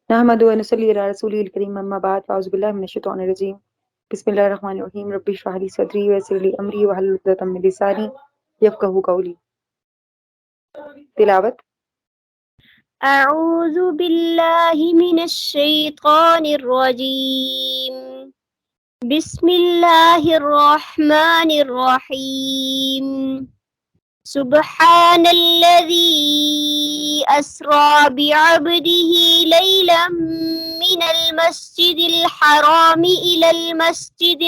نحمد و نصلی علی رسول الکریم اما بعد فاعوذ باللہ من الشیطان الرجیم بسم اللہ الرحمن الرحیم رب اشرح لی صدری ویسر لی امری واحلل عقدۃ من لسانی یفقہوا قولی. تلاوت. اعوذ باللہ من الشیطان الرجیم بسم اللہ الرحمن الرحیم سبحان الذي أسرى بعبده ليلا من المسجد الحرام إلى المسجد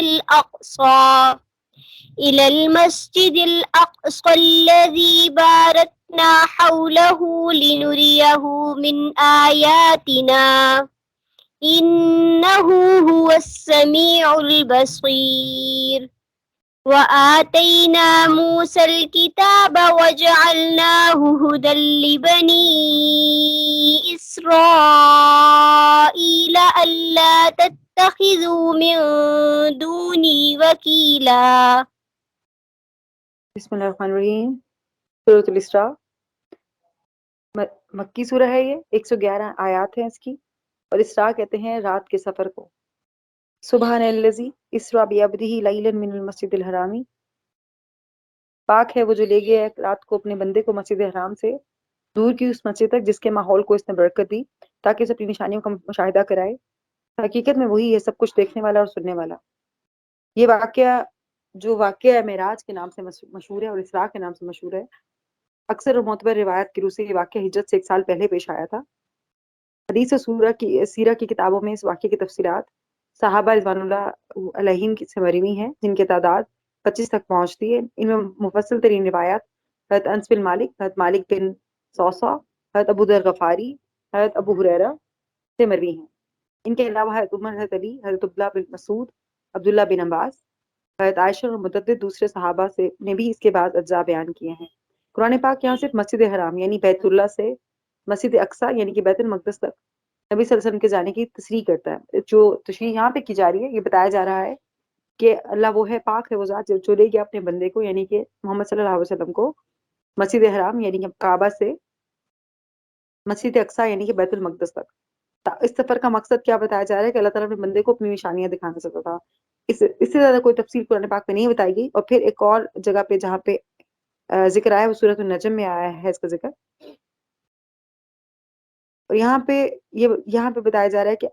الأقصى الذي باركنا حوله لنريه من آياتنا إنه هو السميع البصير. وآتينا موسى الكتاب وجعلناه هدى لبني إسرائيل ألا تتخذوا من دوني وكيلا. بسم اللہ الرحمن الرحیم. سورۃ الاسراء مکی سورہ ہے. یہ 111 آیات ہیں اس کی، اور اسراء کہتے ہیں رات کے سفر کو. سبحان الذی اسریٰ بعبدہ لیلا من المسجد الحرامی، پاک ہے وہ جو لے گیا رات کو اپنے بندے کو مسجد حرام سے دور کی اس مسجد تک جس کے ماحول کو اس نے برکت دی تاکہ اس اپنی نشانیوں کا مشاہدہ کرائے. حقیقت میں وہی ہے سب کچھ دیکھنے والا اور سننے والا. یہ واقعہ جو واقعہ معراج کے نام سے مشہور ہے اور اسراء کے نام سے مشہور ہے، اکثر اور معتبر روایت کی روح سے یہ واقعہ ہجرت سے 1 سال پہلے پیش آیا تھا. حدیث و سیرہ کی کتابوں میں اس واقعے کی تفصیلات صحابہ رضوان اللہ علیہم سے مروی ہیں، جن کی تعداد 25 تک پہنچتی ہے. ان میں مفصل ترین روایات حضرت انس بن مالک، حضرت مالک بن صوصہ، حضرت ابو ذر غفاری، حضرت ابو ہریرہ سے مروی ہیں. ان کے علاوہ حضرت عمر، حضرت علی، حضرت عبداللہ بن مسعود، عبداللہ بن عباس، حضرت عائشہ اور متعدد دوسرے صحابہ سے نے بھی اس کے بعد اجزاء بیان کیے ہیں. قرآن پاک یہاں صرف مسجد حرام یعنی بیت اللہ سے مسجد اقصیٰ یعنی کہ بیت المقدس تک نبی صلی اللہ علیہ وسلم کے جانے کی تصریح کرتا ہے. جو تشریح یہاں پہ کی جا رہی ہے، یہ بتایا جا رہا ہے کہ اللہ وہ ہے، پاک ہے وہ ذات جو لے گیا اپنے بندے کو یعنی کہ محمد صلی اللہ علیہ وسلم کو مسجد حرام یعنی کہ کعبہ سے مسجد اقصیٰ یعنی کہ بیت المقدس تک. اس سفر کا مقصد کیا بتایا جا رہا ہے کہ اللہ تعالیٰ اپنے بندے کو اپنی نشانیاں دکھانا چاہتا تھا. اس سے زیادہ کوئی تفصیل قرآن پاک میں نہیں بتائی گئی. اور پھر ایک اور جگہ پہ جہاں پہ ذکر آیا وہ سورۃ النجم میں آیا ہے اس کا ذکر. اور یہاں پہ بتایا جا رہا ہے کہ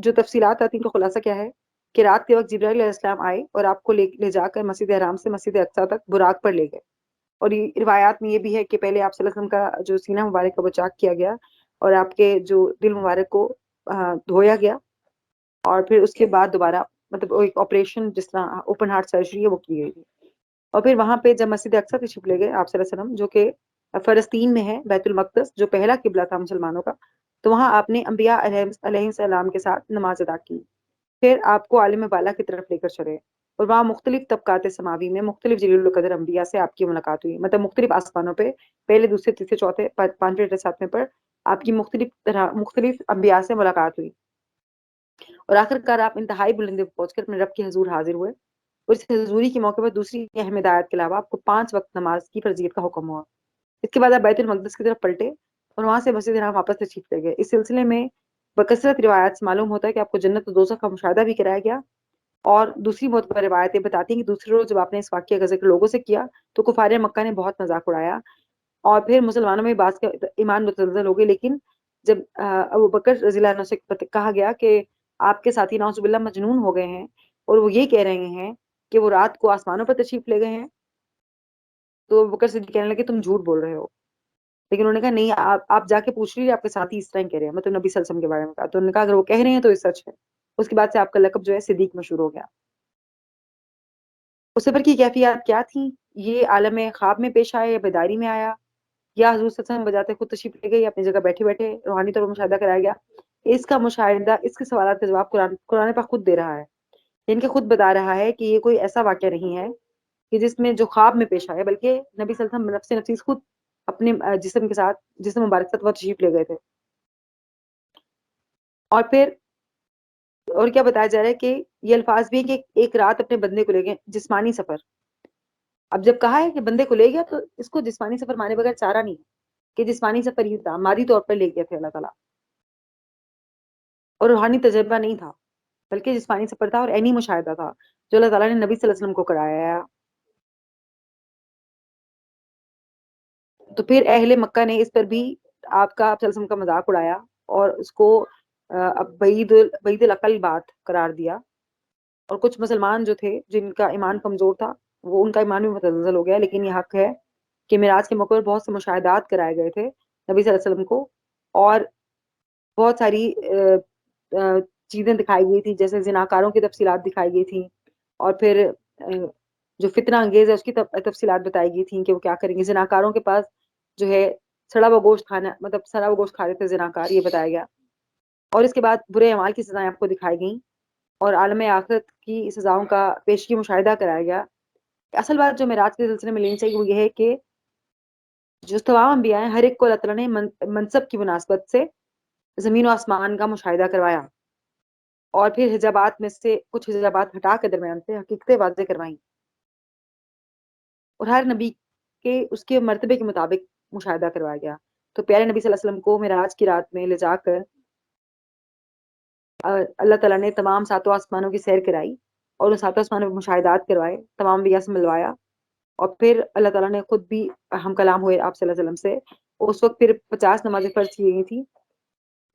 جو تفصیلات آتی ہیں کا خلاصہ کیا ہے کہ رات کے وقت جبرائیل علیہ السلام آئے اور آپ کو لے جا کر مسجد حرام سے مسجد اقصیٰ تک براق پر لے گئے. اور یہ روایات میں یہ بھی ہے کہ پہلے آپ صلی اللہ علیہ وسلم کا جو سینہ مبارک کا وہ چاک کیا گیا اور آپ کے جو دل مبارک کو دھویا گیا، اور پھر اس کے بعد دوبارہ مطلب ایک آپریشن جس طرح اوپن ہارٹ سرجری ہے وہ کی گئی تھی. اور پھر وہاں پہ جب مسجد اقصیٰ تشریف لے گئے آپ صلی اللہ علیہ وسلم، جو کہ فلسطین میں ہے، بیت المقدس جو پہلا قبلہ تھا مسلمانوں کا، تو وہاں آپ نے انبیاء علیہ السلام کے ساتھ نماز ادا کی. پھر آپ کو عالم بالا کی طرف لے کر چلے اور وہاں مختلف طبقات سماوی میں مختلف جلیل القدر انبیاء سے آپ کی ملاقات ہوئی. مطلب مختلف آسمانوں پہ پہلے، دوسرے، تیسرے، چوتھے، پانچویں، ساتویں پر آپ کی مختلف انبیاء سے ملاقات ہوئی. اور آخر کار آپ انتہائی بلندی پہ پہنچ کر اپنے رب کے حضور حاضر ہوئے. اور اس حضوری کے موقع پر دوسری اہم ہدایت کے علاوہ آپ کو 5 وقت نماز کی فرضیت کا حکم ہوا. اس کے بعد آپ بیت المقدس کی طرف پلٹے اور وہاں سے مسجد حرام واپس تشریف لے گئے. اس سلسلے میں بکثرت روایات سے معلوم ہوتا ہے کہ آپ کو جنت و دوزخ کا مشاہدہ بھی کرایا گیا. اور دوسری معتبر روایتیں بتاتی ہیں کہ دوسرے روز جب آپ نے اس واقعے کا ذکر لوگوں سے کیا تو کفار مکہ نے بہت مذاق اڑایا اور پھر مسلمانوں میں بعض کا ایمان متزلزل ہو گئے. لیکن جب ابو بکر رضی اللہ عنہ سے کہا گیا کہ آپ کے ساتھی نعوذ باللہ مجنون ہو گئے ہیں اور وہ یہ کہہ رہے ہیں کہ وہ رات کو آسمانوں پر تشریف لے گئے ہیں، تو ابو بکر صدیق کہنے لگے تم جھوٹ بول رہے ہو. لیکن انہوں نے کہا نہیں، آپ جا کے پوچھ لیجیے آپ کے ساتھی اس طرح کہہ رہے ہیں، مطلب نبی صلی اللہ علیہ وسلم کے بارے میں کہا. تو انہوں نے کہا اگر وہ کہہ رہے ہیں تو یہ سچ ہے. اس کے بعد سے آپ کا لقب جو ہے صدیق مشہور ہو گیا. اس سفر کی کیفیات کیا تھیں؟ یہ عالم خواب میں پیش آیا یا بیداری میں آیا، یا حضور صلی اللہ علیہ وسلم بجاتے خود تشریف لے گئے یا اپنی جگہ بیٹھے بیٹھے روحانی طور پر مشاہدہ کرایا گیا؟ اس کا مشاہدہ، اس کے سوالات کا جواب قرآن پاک خود دے رہا ہے. ان کے خود بتا رہا ہے کہ یہ کوئی ایسا واقعہ نہیں ہے کہ جس میں جو خواب میں پیش آیا، بلکہ نبی صلی اللہ علیہ وسلم نفس نفیس خود اپنے جسم کے ساتھ، جسم مبارک کے ساتھ وہ تشریف لے گئے تھے. اور پھر اور کیا بتایا جا رہا ہے کہ یہ الفاظ بھی ہیں کہ ایک رات اپنے بندے کو لے گئے، جسمانی سفر. اب جب کہا ہے کہ بندے کو لے گیا تو اس کو جسمانی سفر مانے بغیر چارہ نہیں ہے کہ جسمانی سفر ہی تھا، مادی طور پر لے گئے تھے اللہ تعالیٰ. اور روحانی تجربہ نہیں تھا، بلکہ جسمانی سفر تھا اور عینی مشاہدہ تھا جو اللہ تعالیٰ نے نبی صلی اللہ علیہ وسلم کو کرایا ہے۔ تو پھر اہل مکہ نے اس پر بھی آپ صلی اللہ علیہ وسلم کا مذاق اڑایا اور اس کو بعید العقل بات قرار دیا، اور کچھ مسلمان جو تھے جن کا ایمان کمزور تھا وہ ان کا ایمان بھی متزلزل ہو گیا، لیکن یہ حق ہے کہ معراج کے موقع پر بہت سے مشاہدات کرائے گئے تھے نبی صلی اللہ علیہ وسلم کو، اور بہت ساری چیزیں دکھائی گئی تھی، جیسے زناکاروں کی تفصیلات دکھائی گئی تھیں، اور پھر جو فتنہ انگیز ہے اس کی تفصیلات بتائی گئی تھیں کہ وہ کیا کریں گے۔ زناکاروں کے پاس جو ہے سڑا ہوا گوشت کھانا، مطلب سڑا ہوا گوشت کھا رہے تھے زناکار، یہ بتایا گیا، اور اس کے بعد برے اعمال کی سزائیں آپ کو دکھائی گئیں، اور عالم آخرت کی سزاؤں کا پیشگی مشاہدہ کرایا گیا۔ اصل بات جو معراج کے سلسلے میں لینی چاہیے وہ یہ ہے کہ جو تمام انبیاء ہیں ہر ایک کو اللہ تعالیٰ نے منصب کی مناسبت سے زمین و آسمان کا مشاہدہ کروایا، اور پھر حجابات میں سے کچھ حجابات ہٹا کے درمیان سے حقیقتیں واضح کروائیں، اور ہر نبی کے اس کے مرتبے کے مطابق مشاہدہ کروایا گیا۔ تو پیارے نبی صلی اللہ علیہ وسلم کو معراج کی رات میں لے جا کر اللہ تعالیٰ نے تمام ساتوں آسمانوں کی سیر کرائی، اور ان ساتوں آسمانوں میں مشاہدات کروائے، تمام انبیاء سے ملوایا، اور پھر اللہ تعالیٰ نے خود بھی ہم کلام ہوئے آپ صلی اللہ علیہ وسلم سے۔ اس وقت پھر 50 نمازیں فرض کی گئی تھی،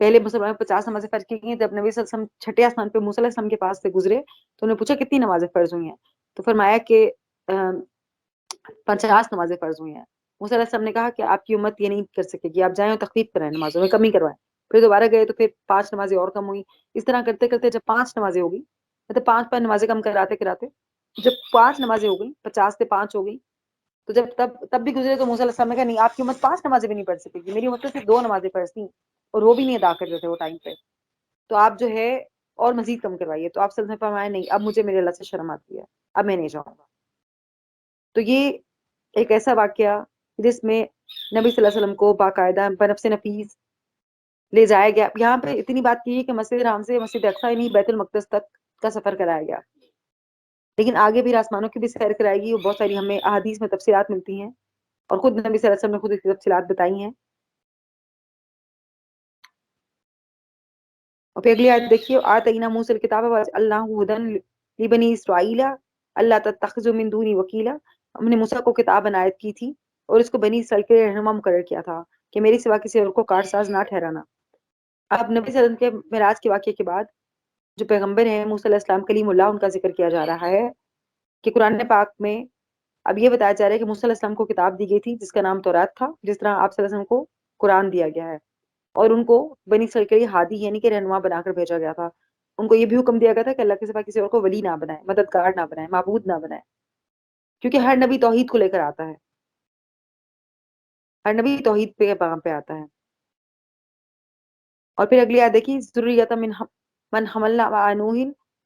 پہلے مسلمان 50 نمازیں فرض کی گئی ہیں۔ جب نبی صلی اللہ علیہ وسلم چھٹے آسمان پہ موسیٰ علیہ السلام کے پاس سے گزرے تو انہوں نے پوچھا کتنی نمازیں فرض ہوئی ہیں، تو فرمایا کہ 50 نمازیں فرض ہوئی ہیں۔ موسیٰ علیہ السلام نے کہا کہ آپ کی امت یہ نہیں کر سکے گی، آپ جائیں اور تخفیف کرائیں، نمازوں میں کمی کروائیں۔ پھر دوبارہ گئے تو پھر 5 نمازیں اور کم ہوئی، اس طرح کرتے کرتے جب 5 نمازیں ہو گئی، مطلب 5 نمازیں کم کراتے کراتے جب 5 نمازیں ہو گئی، 50 سے 5 ہو گئی، تو جب تب بھی گزرے تو موسیٰ علیہ السلام نے کہا نہیں، آپ کی امت 5 نمازیں بھی نہیں پڑھ سکے گی، میری امت صرف 2 نمازیں پڑھ تھیں اور وہ بھی نہیں ادا کرتے تھے وہ ٹائم پہ، تو آپ جو ہے اور مزید کم کروائیے۔ تو آپ صلی اللہ علیہ وسلم نے فرمایا نہیں، اب مجھے میرے اللہ سے شرم آتی ہے، اب میں نہیں جاؤں گا۔ تو یہ ایک ایسا واقعہ جس میں نبی صلی اللہ علیہ وسلم کو باقاعدہ بنفس نفیس لے جایا گیا۔ یہاں پہ اتنی بات کی ہے کہ مسجد حرام سے مسجد اقصی یعنی بیت المقدس تک کا سفر کرایا گیا، لیکن آگے بھی آسمانوں کی بھی سیر کرائے گی، اور بہت ساری ہمیں احادیث میں تفصیلات ملتی ہیں، اور خود نبی صلی اللہ علیہ وسلم نے خود اس کی تفصیلات بتائی ہیں۔ اور پھر اگلی آیت دیکھیے، آتینا موسیٰ الکتاب وجعلناہ ھدی لبنی اسرائیل اللہ تتخذوا من دونی وکیلا، ہم نے موسیٰ کو کتاب عنایت کی تھی اور اس کو بنی اسرائیل کے رہنما مقرر کیا تھا کہ میری سوا کسی اور کو کارساز نہ ٹھہرانا۔ اب نبی صلی اللہ علیہ وسلم کے معراج کے واقعے کے بعد جو پیغمبر ہیں موسیٰ علیہ السلام کلیم اللہ، ان کا ذکر کیا جا رہا ہے کہ قرآن پاک میں اب یہ بتایا جا رہا ہے کہ موسیٰ علیہ السلام کو کتاب دی گئی تھی جس کا نام تورات تھا، جس طرح آپ صلی اللہ علیہ وسلم کو قرآن دیا گیا ہے، اور ان کو بنی اسرائیل کے لیے ہادی یعنی کہ رہنما بنا کر بھیجا گیا تھا۔ ان کو یہ بھی حکم دیا گیا تھا کہ اللہ کے سوا کسی اور کو ولی نہ بنائے، مددگار نہ بنائے، معبود نہ بنائے، کیونکہ ہر نبی توحید کو لے کر آتا ہے، ہر نبی توحید پہ پیغام پہ آتا ہے۔ اور پھر اگلی آیت دیکھیے، ذریۃ من حملنا مع نوح،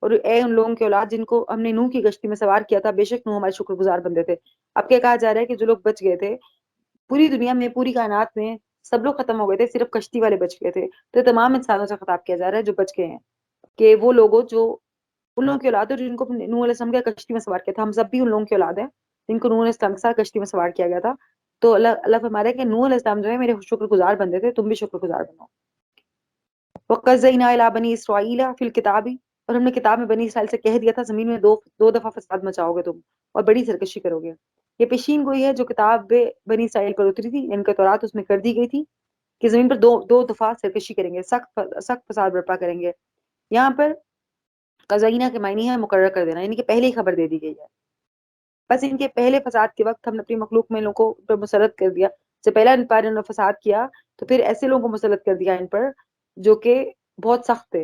اور اے ان لوگوں کی اولاد جن کو ہم نے نوح کی کشتی میں سوار کیا تھا، بے شک نوح ہمارے شکر گزار بندے تھے۔ اب کیا کہا جا رہا ہے کہ جو لوگ بچ گئے تھے پوری دنیا میں، پوری کائنات میں سب لوگ ختم ہو گئے تھے، صرف کشتی والے بچ گئے تھے، تو تمام انسانوں سے خطاب کیا جا رہا ہے جو بچ گئے ہیں، کہ وہ لوگوں جو ان لوگوں کی اولاد ہے جن کو نوح علیہ السلام کے کشتی میں سوار کیا تھا، ہم سب بھی ان لوگوں کی اولاد ہیں جن کو نوح علیہ السلام کے ساتھ کشتی میں سوار کیا گیا تھا۔ تو اللہ فرما رہا ہے کہ نوح علیہ السلام جو ہے میرے شکر گزار بندے تھے، تم بھی شکر گزار بنو۔ وَقَضَّيْنَا إِلَىٰ بَنِي إِسْرَائِيلَ فِي الْكِتَابِ، اور ہم نے کتاب میں بنی اسرائیل سے کہہ دیا تھا زمین میں دو دفعہ فساد مچاؤ گے تم اور بڑی سرکشی کرو گے۔ یہ پیشین گوئی ہے جو کتاب بنی اسرائیل پر اتری تھی، ان کا تورات اس میں کر دی گئی تھی کہ زمین پر دو دفعہ سرکشی کریں گے، سخت فساد برپا کریں گے۔ یہاں پر قزینہ کے معنی ہے مقرر کر دینا، یعنی کہ پہلے ہی خبر دے دی گئی ہے۔ بس ان کے پہلے فساد کے وقت ہم نے اپنی مخلوق میں لوگوں پر مسلط کر دیا، جب پہلا ان پر انہوں نے فساد کیا تو پھر ایسے لوگوں کو مسلط کر دیا ان پر جو کہ بہت سخت تھے،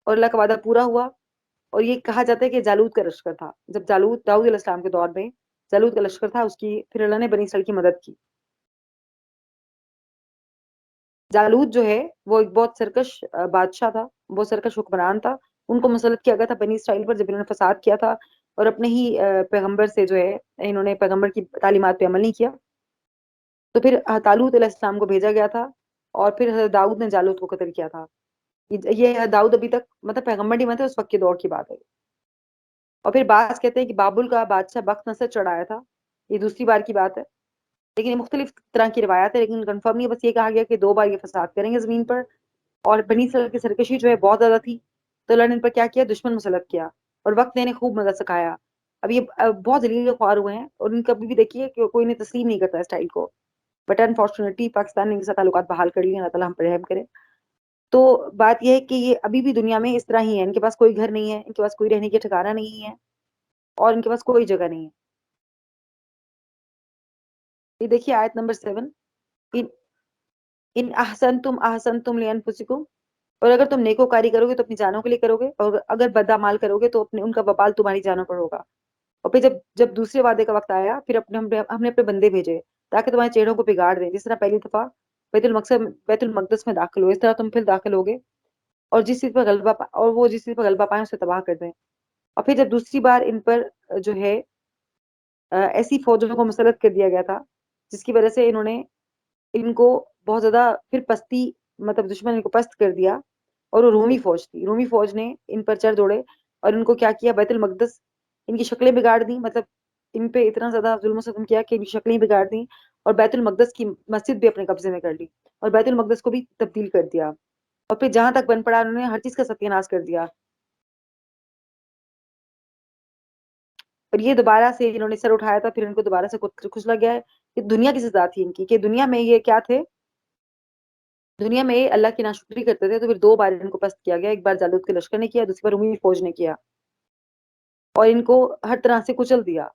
اور اللہ کا وعدہ پورا ہوا۔ اور یہ کہا جاتا ہے کہ جالوت کا لشکر تھا، جب جالوت داؤد علیہ السلام کے دور میں جالوت کا لشکر تھا، اس کی پھر اللہ نے بنی اسرائیل کی مدد کی۔ جالوت جو ہے وہ ایک بہت سرکش بادشاہ تھا، بہت سرکش حکمران تھا، ان کو مسلط کیا گیا تھا بنی اسرائیل پر جب انہوں نے فساد کیا تھا اور اپنے ہی پیغمبر سے جو ہے انہوں نے پیغمبر کی تعلیمات پہ عمل نہیں کیا، تو پھر طالوت علیہ السلام کو بھیجا گیا تھا، اور پھر حضرت داؤد نے جالوت کو قتل کیا تھا۔ یہ داؤد ابھی تک مطلب پیغمبر نہیں بنتے، اس وقت کے دور کی بات ہے۔ اور پھر بعض کہتے ہیں کہ بابل کا بادشاہ بخت نصر چڑھایا تھا، یہ دوسری بار کی بات ہے، لیکن یہ مختلف طرح کی روایات ہے، لیکن کنفرم نہیں، بس یہ کہا گیا کہ 2 بار یہ فساد کریں گے زمین پر، اور بنی اسرائیل کی سرکشی جو ہے بہت زیادہ تھی، تو اللہ نے ان پر کیا کیا، دشمن مسلط کیا، اور وقت نے انہیں خوب مزہ سکھایا. اب یہ بہت ذلیل خوار ہوئے ہیں، اور ان کا بھی دیکھیے کہ کوئی انہیں تسلیم نہیں کرتا اسٹائل کو. بٹ انفارچونیٹلی پاکستان نے ان کے ساتھ تعلقات بحال کر لیے، اللہ تعالیٰ ہم پر رحم کرے. تو بات یہ ہے کہ یہ ابھی بھی دنیا میں اس طرح ہی ہے، ان کے پاس کوئی گھر نہیں ہے، ان کے پاس کوئی رہنے کی ٹھکانہ نہیں ہے، اور ان کے پاس کوئی جگہ نہیں ہے. یہ دیکھیے آیت نمبر 7، ان احسنتم احسنتم لانفسکم، اور اگر تم نیکوکاری کرو گے تو اپنی جانوں کے لیے کرو گے، اور اگر بد اعمال کرو گے تو اپنے ان کا وبال تمہاری جانوں پر ہوگا. اور پھر جب جب دوسرے وعدے کا وقت آیا، پھر ہم نے اپنے بندے بھیجے تاکہ تمہارے چہروں کو بگاڑ دیں، جس طرح پہلی دفعہ بیت المقدس میں داخل ہوئے اس طرح تم پھر داخل ہوگے، اور جس چیز پر غلبہ اور وہ جس چیز پر غلبہ پائیں اسے تباہ کر دیں. اور پھر جب دوسری بار ان پر جو ہے ایسی فوجوں کو مسلط کر دیا گیا تھا جس کی وجہ سے انہوں نے ان کو بہت زیادہ پھر پستی، مطلب دشمن ان کو پست کر دیا، اور وہ رومی فوج تھی. رومی فوج نے ان پر چڑھ دوڑے اور ان کو کیا کیا، بیت المقدس ان کی شکلیں بگاڑ دی، مطلب ان پہ اتنا زیادہ ظلم و ستم کیا کہ ان کی شکلیں بگاڑ دی، اور بیت المقدس کی مسجد بھی اپنے قبضے میں کر لی، اور بیت المقدس کو بھی تبدیل کر دیا. اور پھر جہاں تک بن پڑا انہوں نے ہر چیز کا ستیہ ناش کر دیا. اور یہ دوبارہ سے انہوں نے سر اٹھایا تھا، پھر ان کو دوبارہ سے کچلا گیا ہے. یہ دنیا کی سزا تھی ان کی، کہ دنیا میں یہ کیا تھے، دنیا میں یہ اللہ کی ناشکری کرتے تھے، تو پھر دو بار ان کو پست کیا گیا. ایک بار جالوت کے لشکر نے کیا، دوسری بار رومی فوج نے کیا، اور ان کو ہر طرح سے کچل دیا.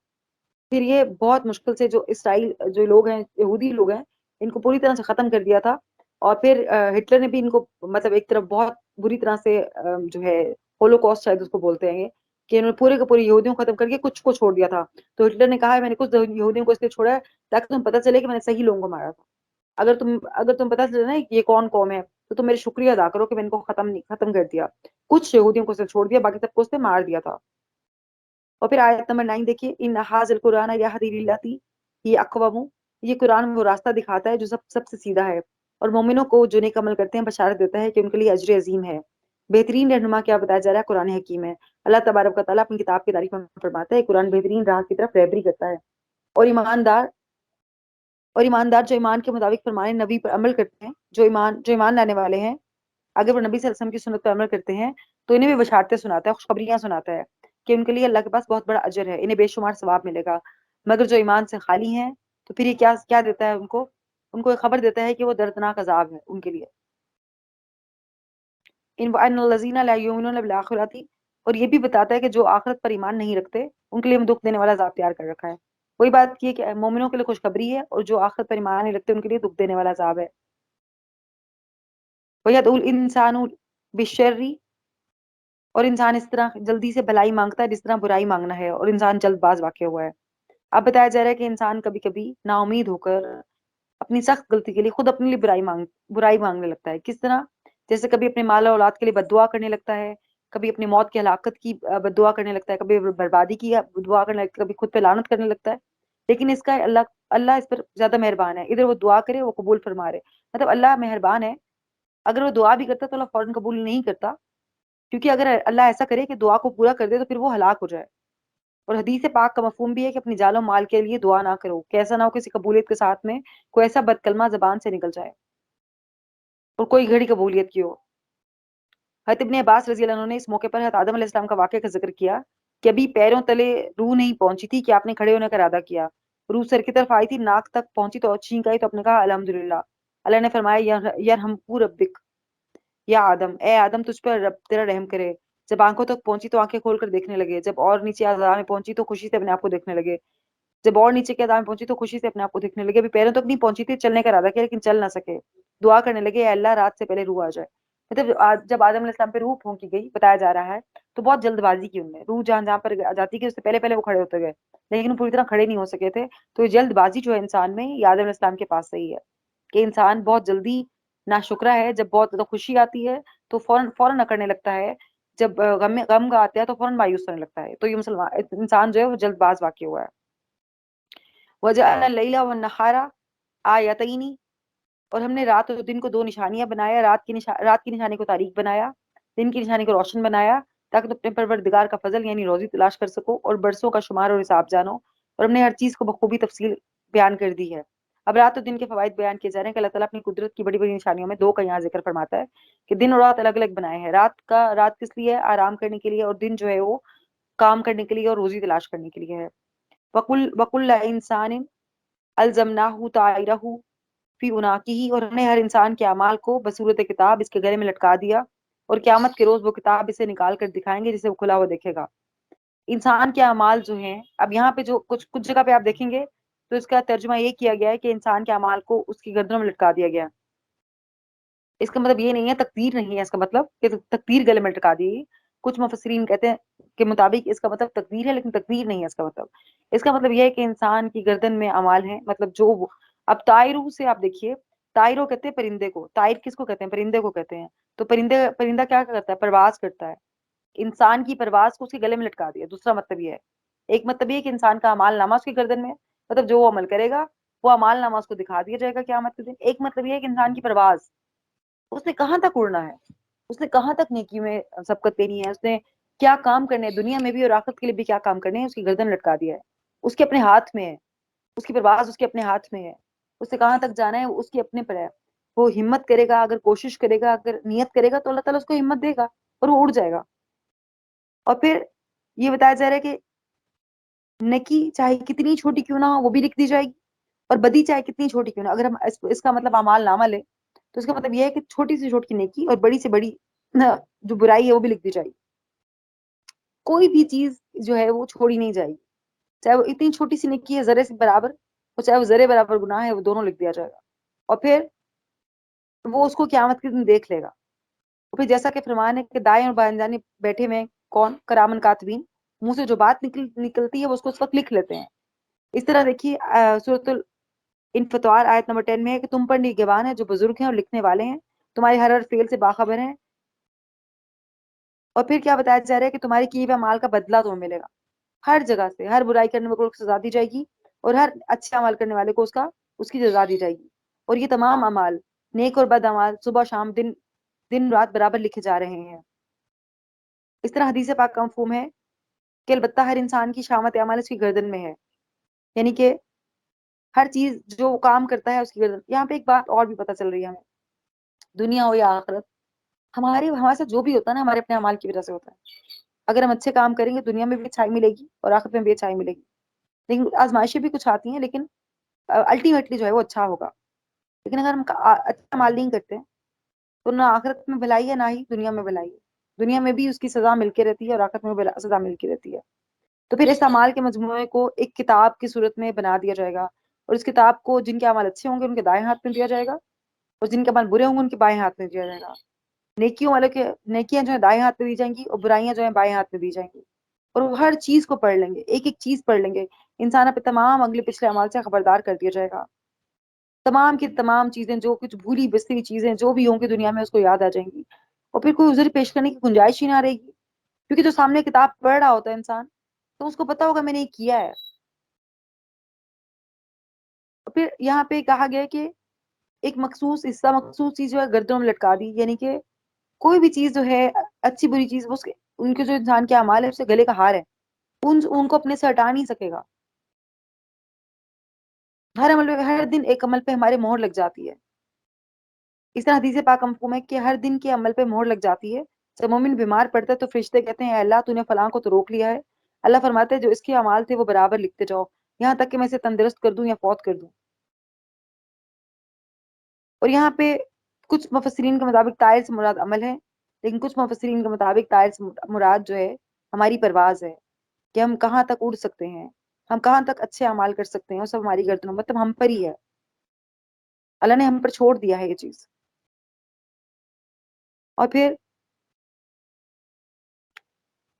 پھر یہ بہت مشکل سے جو اسرائیل جو لوگ ہیں، یہودی لوگ ہیں، ان کو پوری طرح سے ختم کر دیا تھا. اور پھر ہٹلر نے بھی ان کو مطلب ایک طرف بہت بری طرح سے جو ہے ہولو کاسٹ شاید اس کو بولتے ہیں، کہ انہوں نے پورے کے پورے یہودیوں کو ختم کر کے کچھ کو چھوڑ دیا تھا. تو ہٹلر نے کہا ہے میں نے کچھ یہودیوں کو اس لیے چھوڑا ہے تاکہ تم پتہ چلے کہ میں نے صحیح لوگوں کو مارا تھا. اگر تم پتہ چلے نا کہ یہ کون قوم ہے، تو تم میرے شکریہ ادا کرو کہ میں ان کو ختم کر دیا. کچھ یہودیوں کو چھوڑ دیا، باقی سب کو اس نے مار دیا تھا. اور پھر آیت نمبر 9 دیکھیے، ان ھذا القرآن یہدی للتی یہ اقوام، یہ قرآن وہ راستہ دکھاتا ہے جو سب سے سیدھا ہے، اور مومنوں کو جو نیک عمل کرتے ہیں بشارت دیتا ہے کہ ان کے لیے اجر عظیم ہے. بہترین رہنما کیا بتایا جا رہا ہے، قرآن حکیم ہے. اللہ تبارک و تعالیٰ اپنی کتاب کی تعریف میں فرماتا ہے قرآن بہترین راہ کی طرف رہبری کرتا ہے. اور ایماندار جو ایمان کے مطابق فرمان نبی پر عمل کرتے ہیں، جو ایمان لانے والے ہیں، اگر وہ نبی صلی اللہ علیہ وسلم کی سنت پر عمل کرتے ہیں تو انہیں بھی بشارتیں سناتا ہے، خوشخبریاں سناتا ہے کہ ان کے لیے اللہ کے پاس بہت بڑا اجر ہے، انہیں بے شمار ثواب ملے گا. مگر جو ایمان سے خالی ہیں تو پھر یہ کیا دیتا ہے ان کو ایک خبر دیتا ہے کہ وہ دردناک عذاب ہے ان کے لیے. ان الذین لا یؤمنون بالآخرۃ، اور یہ بھی بتاتا ہے کہ جو آخرت پر ایمان نہیں رکھتے ان کے لیے ہم دکھ دینے والا عذاب تیار کر رکھا ہے. وہی بات یہ کہ مومنوں کے لیے خوشخبری ہے، اور جو آخرت پر ایمان نہیں رکھتے ان کے لیے دکھ دینے والا عذاب ہے. وَيَدْعُو الْإِنسَانُ بِالشَّرِّ، اور انسان اس طرح جلدی سے بھلائی مانگتا ہے جس طرح برائی مانگنا ہے، اور انسان جلد باز واقع ہوا ہے. اب بتایا جا رہا ہے کہ انسان کبھی کبھی نا امید ہو کر اپنی سخت غلطی کے لیے خود اپنے لیے برائی مانگنے لگتا ہے. کس طرح؟ جیسے کبھی اپنے مال اور اولاد کے لیے بد دعا کرنے لگتا ہے، کبھی اپنی موت کی ہلاکت کی بد دعا کرنے لگتا ہے، کبھی بربادی کی دعا کرنے لگتا ہے، کبھی خود پہ لعنت کرنے لگتا ہے. لیکن اس کا اللہ اس پر زیادہ مہربان ہے، ادھر وہ دعا کرے وہ قبول فرما رہے. مطلب اللہ مہربان ہے، اگر وہ دعا بھی کرتا تو اللہ فوراً قبول نہیں کرتا، کیونکہ اگر اللہ ایسا کرے کہ دعا کو پورا کر دے تو پھر وہ ہلاک ہو جائے. اور حدیث پاک کا مفہوم بھی ہے کہ اپنی جان و مال کے لیے دعا نہ کرو، کہ ایسا نہ ہو کسی قبولیت کے ساتھ میں کوئی ایسا بدکلمہ زبان سے نکل جائے اور کوئی گھڑی قبولیت کی ہو. حضرت ابن عباس رضی اللہ عنہ نے اس موقع پر حضرت آدم علیہ السلام کا واقعہ کا ذکر کیا کہ ابھی پیروں تلے روح نہیں پہنچی تھی کہ آپ نے کھڑے ہونے کا ارادہ کیا. روح سر کی طرف آئی تھی، ناک تک پہنچی تو چھینک آئی تو آپ نے کہا الحمدللہ. اللہ نے فرمایا یرحمک ربک یا آدم، اے آدم تجھ پر رب تیرا رحم کرے. جب آنکھوں تک پہنچی تو آنکھیں کھول کر دیکھنے لگے، جب اور نیچے اعضاء میں پہنچی تو خوشی سے اپنے آپ کو دیکھنے لگے، جب اور نیچے کے اعضاء میں پہنچی تو خوشی سے اپنے آپ کو دیکھنے لگے. ابھی پیروں تک نہیں پہنچی تھی، چلنے کا ارادہ کیا لیکن چل نہ سکے. دعا کرنے لگے اے اللہ رات سے پہلے روح آ جائے. مطلب جب آدم علیہ السلام پہ روح پھونکی گئی بتایا جا رہا ہے تو بہت جلد بازی کی ان نے، روح جہاں پر جاتی کہ اس سے پہلے وہ کھڑے ہوتے گئے، لیکن وہ پوری طرح کھڑے نہیں ہو سکے تھے. تو یہ جلد بازی جو ہے انسان میں، یہ آدم علیہ السلام کے پاس سے ہی ہے کہ انسان بہت جلدی ناشکرا ہے. جب بہت زیادہ خوشی آتی ہے تو فوراً اکڑنے لگتا ہے، جب غم کا آتا ہے تو فوراً مایوس ہونے لگتا ہے. تو یہ انسان جو ہے وہ جلد باز واقع ہوا ہے. وَجَعَلْنَا اللَّيْلَ وَالنَّهَارَ آیَتَيْنِ، اور ہم نے رات اور دن کو دو نشانیاں بنایا. رات کی نشانی کو تاریک بنایا، دن کی نشانی کو روشن بنایا تاکہ تم اپنے پروردگار کا فضل یعنی روزی تلاش کر سکو اور برسوں کا شمار اور حساب جانو. اور ہم نے ہر چیز کو بخوبی تفصیل بیان کر دی ہے. اب رات اور دن کے فوائد بیان کیے جا رہے ہیں کہ اللہ تعالیٰ اپنی قدرت کی بڑی بڑی نشانیوں میں 2 کا یہاں ذکر فرماتا ہے کہ دن اور رات الگ الگ بنائے ہیں. رات کس لیے؟ آرام کرنے کے لیے, اور دن جو ہے وہ کام کرنے کے لیے اور روزی تلاش کرنے کے لیے ہے. وَكُلَّ إِنسَانٍ أَلْزَمْنَاهُ طَائِرَهُ فی اناقی, اور ہم نے ہر انسان کے اعمال کو بصورت کتاب اس کے گلے میں لٹکا دیا, اور قیامت کے روز وہ کتاب اسے نکال کر دکھائیں گے جسے وہ کھلا ہوا دیکھے گا. انسان کے اعمال جو ہیں, اب یہاں پہ جو کچھ جگہ پہ آپ دیکھیں گے تو اس کا ترجمہ یہ کیا گیا ہے کہ انسان کے اعمال کو اس کی گردنوں میں لٹکا دیا گیا. اس کا مطلب یہ نہیں ہے, تقدیر نہیں ہے اس کا مطلب کہ تقدیر گلے میں لٹکا دی. کچھ مفسرین کہتے ہیں کہ مطابق اس کا مطلب تقدیر ہے, لیکن تقدیر نہیں ہے اس کا مطلب. اس کا مطلب یہ ہے کہ انسان کی گردن میں اعمال ہیں, مطلب جو اب طائرو سے آپ دیکھیے, طائرو کہتے ہیں پرندے کو, طائر کس کو کہتے ہیں؟ پرندے کو کہتے ہیں. تو پرندہ کیا کرتا ہے؟ پرواز کرتا ہے. انسان کی پرواز کو اس کے گلے میں لٹکا دیا. دوسرا مطلب یہ ہے, ایک مطلب یہ کہ انسان کا اعمال نامہ اس کی گردن میں, مطلب جو وہ عمل کرے گا وہ اعمال نامہ اس کو دکھا دیا جائے گا قیامت کے دن. ایک مطلب یہ ہے کہ انسان کی پرواز, اس نے کہاں تک اڑنا ہے, اس نے کہاں تک نیکی میں سبقت دینی ہے, اس نے کیا کام کرنے ہیں دنیا میں بھی اور آخرت کے لیے بھی کیا کام کرنے ہیں, اس کی گردن لٹکا دیا ہے. اس کے اپنے ہاتھ میں ہے, اس کی پرواز اس کے اپنے ہاتھ میں ہے. اس نے کہاں تک جانا ہے اس کے اپنے پر ہے. وہ ہمت کرے گا, اگر کوشش کرے گا, اگر نیت کرے گا تو اللہ تعالیٰ اس کو ہمت دے گا اور وہ اڑ جائے گا. اور پھر یہ بتایا جا رہا ہے کہ نیکی چاہے کتنی چھوٹی کیوں نہ ہو وہ بھی لکھ دی جائے گی, اور بدی چاہے کتنی چھوٹی کیوں نہ. اگر ہم اس کا مطلب اعمال نامہ لیں تو اس کا مطلب یہ ہے کہ چھوٹی سے چھوٹی نیکی اور بڑی سے بڑی جو برائی ہے وہ بھی لکھ دی جائے گی. کوئی بھی چیز جو ہے وہ چھوڑی نہیں جائے گی, چاہے وہ اتنی چھوٹی سی نیکی ہے ذرے سے برابر, اور چاہے وہ ذرے برابر گناہ ہے, وہ دونوں لکھ دیا جائے گا. اور پھر وہ اس کو قیامت کے دن دیکھ لے گا. اور پھر جیسا کہ فرمان ہے کہ دائیں اور بائیں جانب بیٹھے ہوئے کون؟ کرامن کاتبین, منہ سے جو بات نکلتی ہے وہ اس کو اس وقت لکھ لیتے ہیں. اس طرح دیکھیے سورۃ الانفطار آیت نمبر 10 میں ہے کہ تم پر نگہبان ہے جو بزرگ ہیں اور لکھنے والے ہیں, تمہارے ہر فعل سے باخبر ہیں. اور پھر کیا بتایا جا رہا ہے کہ تمہارے کیے ہوئے اعمال کا بدلہ تمہیں ملے گا. ہر جگہ سے ہر برائی کرنے والے کو سزا دی جائے گی, اور ہر اچھا عمل کرنے والے کو اس کی جزا دی جائے گی. اور یہ تمام اعمال, نیک اور بد اعمال, صبح شام دن رات برابر لکھے جا رہے ہیں. اس طرح حدیث پاک کا مفہوم ہے کہ البتہ ہر انسان کی شامت اعمال اس کی گردن میں ہے, یعنی کہ ہر چیز جو وہ کام کرتا ہے اس کی گردن. یہاں پہ ایک بات اور بھی پتہ چل رہی ہے ہمیں, دنیا ہو یا آخرت, ہمارے ساتھ جو بھی ہوتا ہے نا ہمارے اپنے اعمال کی وجہ سے ہوتا ہے. اگر ہم اچھے کام کریں گے دنیا میں بھی اچھائی ملے گی اور آخرت میں بھی اچھائی ملے گی. لیکن آزمائشیں بھی کچھ آتی ہیں, لیکن الٹیمیٹلی جو ہے وہ اچھا ہوگا. لیکن اگر ہم اچھا عمل نہیں کرتے تو نہ آخرت میں بھلائی ہے نہ ہی دنیا میں بھلائی ہے. دنیا میں بھی اس کی سزا مل کے رہتی ہے اور آخرت میں سزا مل کے رہتی ہے. تو پھر اس اعمال کے مجموعے کو ایک کتاب کی صورت میں بنا دیا جائے گا, اور اس کتاب کو جن کے اعمال اچھے ہوں گے ان کے دائیں ہاتھ میں دیا جائے گا, اور جن کے اعمال برے ہوں گے ان کے بائیں ہاتھ میں دیا جائے گا. نیکیوں والے کے نیکیاں جو ہے دائیں ہاتھ میں دی جائیں گی, اور برائیاں جو ہیں بائیں ہاتھ میں دی جائیں گی. اور وہ ہر چیز کو پڑھ لیں گے, ایک ایک چیز پڑھ لیں گے. انسان اپنے تمام اگلے پچھلے اعمال سے خبردار کر دیا جائے گا. تمام کی تمام چیزیں, جو کچھ بھولی بستی چیزیں جو بھی ہوں گی دنیا میں اس کو یاد آ جائیں گی, اور پھر کوئی عذر پیش کرنے کی گنجائش ہی نہ رہے گی. کیونکہ جو سامنے کتاب پڑھ رہا ہوتا ہے انسان, تو اس کو پتا ہوگا میں نے یہ کیا ہے. اور پھر یہاں پہ کہا گیا کہ ایک مخصوص حصہ, مخصوص چیز جو ہے گردنوں میں لٹکا دی, یعنی کہ کوئی بھی چیز جو ہے اچھی بری چیز, ان کے جو انسان کے اعمال ہے اس سے گلے کا ہار ہے, ان کو اپنے سے ہٹا نہیں سکے گا. ہر عمل پہ, ہر دن ایک عمل پہ ہمارے مہر لگ جاتی ہے. اس طرح حدیث پاک کا مفہوم ہے کہ ہر دن کے عمل پہ مہر لگ جاتی ہے. جب مومن بیمار پڑتا ہے تو فرشتے کہتے ہیں اے اللہ تو نے فلاں کو تو روک لیا ہے. اللہ فرماتے ہیں جو اس کے اعمال تھے وہ برابر لکھتے جاؤ, یہاں تک کہ میں اسے تندرست کر دوں یا فوت کر دوں. اور یہاں پہ کچھ مفسرین کے مطابق طائر سے مراد عمل ہے, لیکن کچھ مفسرین کے مطابق طائر سے مراد جو ہے ہماری پرواز ہے, کہ ہم کہاں تک اڑ سکتے ہیں, ہم کہاں تک اچھے اعمال کر سکتے ہیں, وہ سب ہماری گردنوں, مطلب ہم پر ہی ہے. اللہ نے ہم پر چھوڑ دیا ہے یہ چیز. اور پھر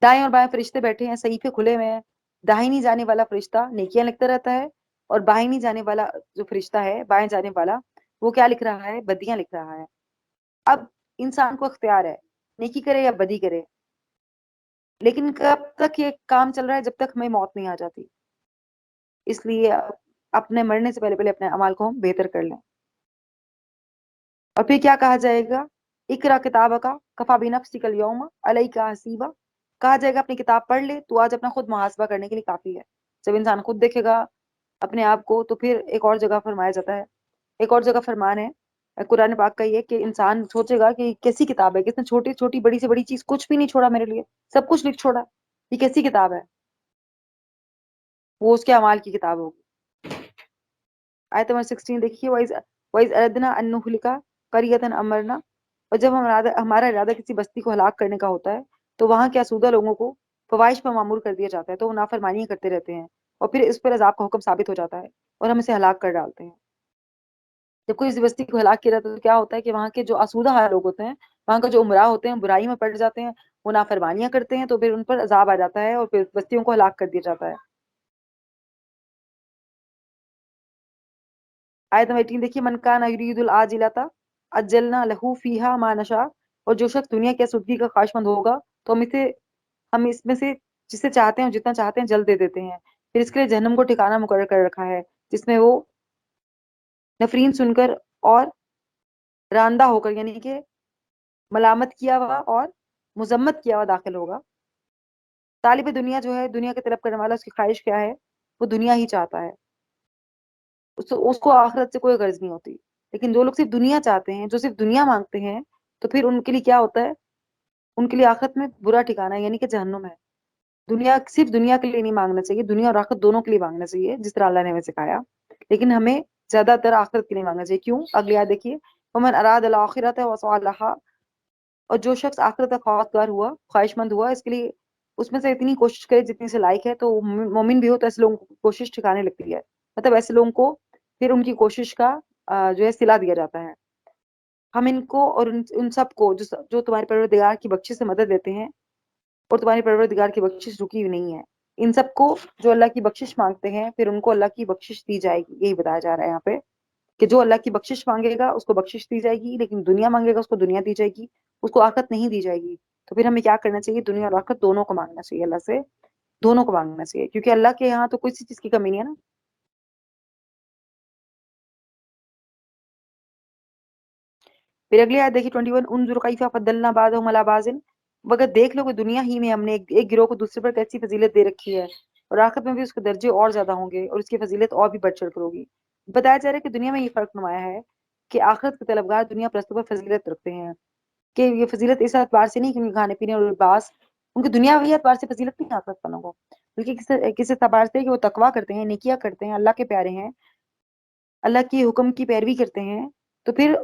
دائیں اور بائیں فرشتے بیٹھے ہیں, صحیفے کھلے ہوئے ہیں. داہنی جانے والا فرشتہ نیکیاں لکھتا رہتا ہے, اور بائیں جانے والا جو فرشتہ ہے, بائیں جانے والا, وہ کیا لکھ رہا ہے؟ بدیاں لکھ رہا ہے. اب انسان کو اختیار ہے نیکی کرے یا بدی کرے, لیکن کب تک یہ کام چل رہا ہے؟ جب تک ہمیں موت نہیں آ جاتی. اس لیے اپنے مرنے سے پہلے پہلے اپنے اعمال کو ہم بہتر کر لیں. اور پھر کیا کہا جائے گا؟ اقرا کتابک کفی بنفسک الیوم علیک حسیبا, کہا جائے گا اپنی کتاب پڑھ لے, تو آج اپنا خود محاسبہ کرنے کے لیے کافی ہے. جب انسان خود دیکھے گا اپنے آپ کو، تو پھر ایک اور جگہ فرمایا جاتا ہے، ایک اور جگہ فرمان ہے قرآن پاک کا یہ کہ انسان سوچے گا کہ کیسی کتاب ہے، کس نے چھوٹی چھوٹی بڑی سے بڑی چیز کچھ بھی نہیں چھوڑا میرے لیے، سب کچھ لکھ چھوڑا، یہ کیسی کتاب ہے؟ وہ اس کے اعمال کی کتاب ہوگی۔ آیت نمبر 16 دیکھیے، وَإِذْ أَرَدْنَا أَن نُهْلِكَ قَرْيَةً أَمَرْنَا، اور جب ہمارا ارادہ کسی بستی کو ہلاک کرنے کا ہوتا ہے تو وہاں کے آسودہ لوگوں کو فواحش پر معمور کر دیا جاتا ہے، تو وہ نافرمانیاں کرتے رہتے ہیں، اور پھر اس پر عذاب کا حکم ثابت ہو جاتا ہے اور ہم اسے ہلاک کر ڈالتے ہیں۔ جب کوئی اس بستی کو ہلاک کیا جاتا ہے تو کیا ہوتا ہے کہ وہاں کے جو آسودہ حال لوگ ہوتے ہیں، وہاں کا جو امراء ہوتے ہیں، برائی میں پڑ جاتے ہیں، وہ نافرمانیاں کرتے ہیں، تو پھر ان پر عذاب آ جاتا ہے اور پھر بستیوں کو ہلاک کر دیا جاتا ہے۔ آیت نمبر 18 دیکھیے، من کان یرید العاجلۃ عجلنا لہ فیہا ما نشاء، اور جو شخص دنیا کی آسودگی کا خواہش مند ہوگا تو ہم اس میں سے جسے چاہتے ہیں اور جتنا چاہتے ہیں جلد دے دیتے ہیں، پھر اس کے لیے جہنم کو ٹھکانہ مقرر کر رکھا ہے جس میں وہ نفرین سن کر اور راندہ ہو کر، یعنی کہ ملامت کیا ہوا اور مذمت کیا ہوا داخل ہوگا۔ طالب دنیا جو ہے، دنیا کی طلب کرنے والا، اس کی خواہش کیا ہے؟ وہ دنیا ہی چاہتا ہے، اس کو آخرت سے کوئی غرض نہیں ہوتی۔ لیکن جو لوگ صرف دنیا چاہتے ہیں، جو صرف دنیا مانگتے ہیں، تو پھر ان کے لیے کیا ہوتا ہے؟ ان کے لیے آخرت میں برا ٹھکانہ ہے، یعنی کہ جہنم ہے۔ دنیا صرف دنیا کے لیے نہیں مانگنا چاہیے، دنیا اور آخرت دونوں کے لیے مانگنا چاہیے جس طرح اللہ نے ہمیں سکھایا، لیکن ہمیں زیادہ تر آخرت کے لیے مانگنا چاہیے۔ کیوں؟ اگلی آیت دیکھیے، ومن اراد الاخرۃ وسعى لها، اور جو شخص آخرت کا خواہشگار ہوا، خواہش مند ہوا، اس کے لیے اس میں سے اتنی کوشش کرے جتنی سے لائق ہے، تو مومن بھی ہو تو ایسے لوگوں کو کوشش ٹھکانے لگتی ہے، مطلب ایسے لوگوں کو پھر ان کی کوشش کا جو ہے صلہ دیا جاتا ہے۔ ہم ان کو اور ان سب کو جو تمہارے پروردگار کی بخشش سے مدد لیتے ہیں، اور تمہاری پروردگار کی بخشش رکی ہوئی نہیں ہے، ان سب کو جو اللہ کی بخشش مانگتے ہیں پھر ان کو اللہ کی بخشش دی جائے گی۔ یہی بتایا جا رہا ہے یہاں پہ کہ جو اللہ کی بخشش مانگے گا اس کو بخشش دی جائے گی، لیکن دنیا مانگے گا اس کو دنیا دی جائے گی، اس کو آخرت نہیں دی جائے گی۔ تو پھر ہمیں کیا کرنا چاہیے؟ دنیا اور آخرت دونوں کو مانگنا چاہیے اللہ سے، دونوں کو مانگنا چاہیے، کیونکہ اللہ کے یہاں تو کوئی سی چیز کی کمی نہیں ہے نا۔ پھر اگلی آیت دیکھیے 21، انظر کیف فضلنا بعضهم علی بعض، مگر دیکھ لو کہ دنیا ہی میں ہم نے ایک گروہ کو دوسرے پر کیسی فضیلت دے رکھی ہے، اور آخرت میں بھی اس کے درجے اور زیادہ ہوں گے اور اس کی فضیلت اور بھی بڑھ چڑھ کر ہوگی۔ بتایا جا رہا ہے کہ دنیا میں یہ فرق نمایا ہے کہ آخرت کے طلبگار دنیا پرستوں پر فضیلت رکھتے ہیں، کہ یہ فضیلت اس اعتبار سے نہیں کہ ان کے کھانے پینے اور لباس، ان کی دنیاوی اعتبار سے فضیلت نہیں آخرت والوں کو، بلکہ کس اعتبار سے کہ وہ تقویٰ کرتے ہیں، نیکیاں کرتے ہیں، اللہ کے پیارے ہیں، اللہ کی حکم کی پیروی کرتے ہیں۔ تو پھر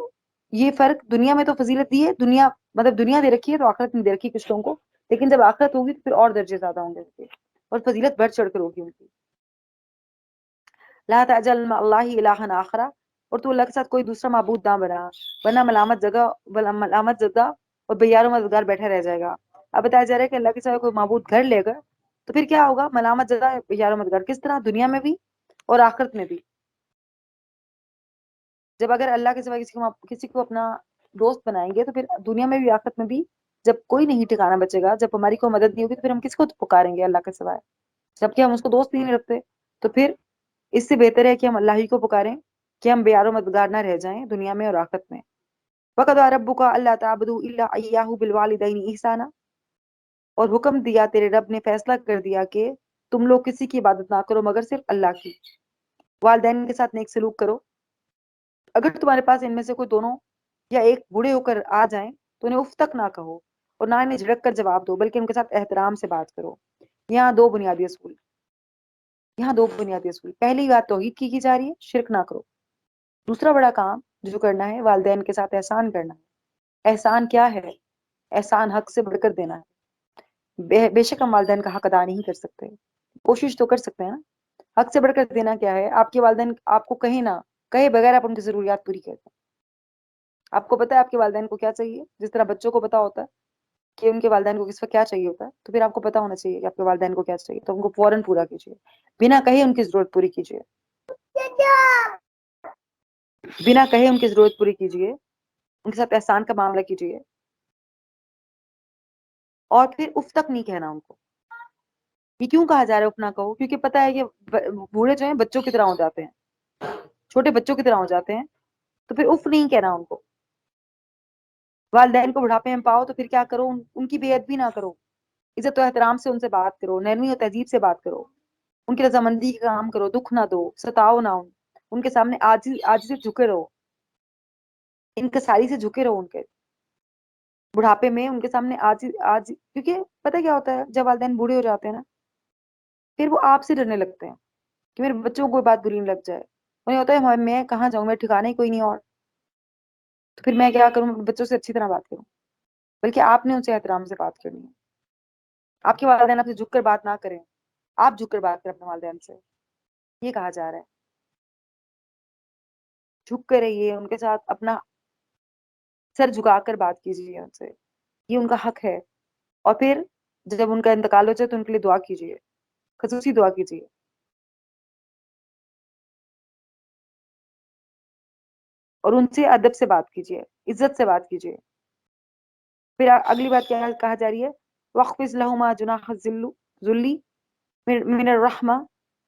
یہ فرق دنیا میں تو فضیلت دی ہے، دنیا مطلب دنیا دے رکھی ہے تو آخرت نہیں دے رکھی کچھ لوگوں کو، لیکن جب آخرت ہوگی تو پھر اور درجے زیادہ ہوں گے ان کے، اور فضیلت بڑھ چڑھ کر ہوگی ان کی۔ لا تعجل مع اللہ الہا آخرا، اور تو اللہ کے ساتھ کوئی دوسرا معبود نہ بنا، ورنہ ملامت زدہ اور بے یار و مددگار بیٹھا رہ جائے گا۔ اب بتایا جا رہا ہے کہ اللہ کے ساتھ کوئی معبود گھر لے گا تو پھر کیا ہوگا؟ ملامت زدہ، بے یار و مددگار، کس طرح؟ دنیا میں بھی اور آخرت میں بھی۔ جب اگر اللہ کے سوا کسی کو اپنا دوست بنائیں گے تو پھر دنیا میں بھی آخرت میں بھی جب کوئی نہیں ٹھکانا بچے گا، جب ہماری کوئی مدد نہیں ہوگی تو پھر ہم کس کو پکاریں گے اللہ کے سوائے، جبکہ ہم اس کو دوست نہیں رکھتے؟ تو پھر اس سے بہتر ہے کہ ہم اللہ ہی کو پکاریں، کہ ہم بے یار و مددگار نہ رہ جائیں دنیا میں اور آخرت میں۔ وَقَضَىٰ رَبُّكَ أَلَّا تَعْبُدُوا إِلَّا إِيَّاهُ بِالْوَالِدَيْنِ إِحْسَانًا، اور حکم دیا، تیرے رب نے فیصلہ کر دیا کہ تم لوگ کسی کی عبادت نہ کرو مگر صرف اللہ کی، والدین کے ساتھ نیک سلوک کرو۔ اگر تمہارے پاس ان میں سے کوئی دونوں یا ایک بوڑھے ہو کر آ جائیں تو انہیں اف تک نہ کہو اور نہ انہیں جھڑک کر جواب دو، بلکہ ان کے ساتھ احترام سے بات کرو۔ یہاں دو بنیادی اصول پہلی بات توحید کی جا رہی ہے، شرک نہ کرو۔ دوسرا بڑا کام جو کرنا ہے، والدین کے ساتھ احسان کرنا ہے۔ احسان کیا ہے؟ احسان حق سے بڑھ کر دینا ہے۔ بے شک ہم والدین کا حق ادا نہیں کر سکتے، کوشش تو کر سکتے ہیں نا۔ حق سے بڑھ کر دینا کیا ہے؟ آپ کے والدین آپ کو کہیں نہ کہے بغیر آپ ان کی ضروریات پوری کرتے ہیں۔ آپ کو پتا ہے آپ کے والدین کو کیا چاہیے، جس طرح بچوں کو پتا ہوتا ہے کہ ان کے والدین کو کس وقت کیا چاہیے ہوتا ہے، تو پھر آپ کو پتا ہونا چاہیے کہ آپ کے والدین کو کیا چاہیے، تو ان کو فوراً پورا کیجیے، بنا کہے ان کی ضرورت پوری کیجیے، بنا کہے ان کی ضرورت پوری کیجیے، ان کے ساتھ احسان کا معاملہ کیجیے، اور پھر اف تک نہیں کہنا ان کو۔ یہ کیوں کہا جا رہا ہے اف نہ کہو؟ کیونکہ پتا ہے کہ بوڑھے جو ہیں بچوں کی طرح ہو جاتے ہیں، چھوٹے بچوں کی طرح ہو جاتے ہیں، تو پھر اف نہیں کہنا ان کو۔ والدین کو بڑھاپے میں پاؤ تو پھر کیا کرو؟ ان کی بے ادبی نہ کرو، عزت و احترام سے ان سے بات کرو، نرمی و تہذیب سے بات کرو۔ ان کی رضامندی کا کام کرو، دکھ نہ دو، ستاؤ نہ ان کے سامنے آج سے جھکے رہو، انکساری سے جھکے رہو ان کے بڑھاپے میں، ان کے سامنے آج کیونکہ پتہ کیا ہوتا ہے جب والدین بوڑھے ہو جاتے ہیں نا، پھر وہ آپ سے ڈرنے لگتے ہیں کہ میرے بچوں کو کوئی بات بری نہیں لگ جائے، انہیں ہوتا ہے میں کہاں جاؤں، میرے ٹھکانے ہی کوئی نہیں اور، تو پھر میں کیا کروں، بچوں سے اچھی طرح بات کروں، بلکہ آپ نے ان سے احترام سے بات کرنی ہے، آپ کے والدین آپ سے جھک کر بات نہ کریں، آپ جھک کر بات کریں اپنے والدین سے، یہ کہا جا رہا ہے، جھک کر رہیے ان کے ساتھ، اپنا سر جھکا کر بات کیجیے ان سے، یہ ان کا حق ہے، اور پھر جب ان کا انتقال ہو جائے تو ان کے لیے دعا کیجیے، خصوصی دعا کیجیے، اور ان سے ادب سے بات کیجیے، عزت سے بات کیجیے۔ پھر اگلی بات کیا کہا جا رہی ہے، وَاخْفِضْ لَهُمَا جُنَاحَ الذُّلِّ من الرحمہ،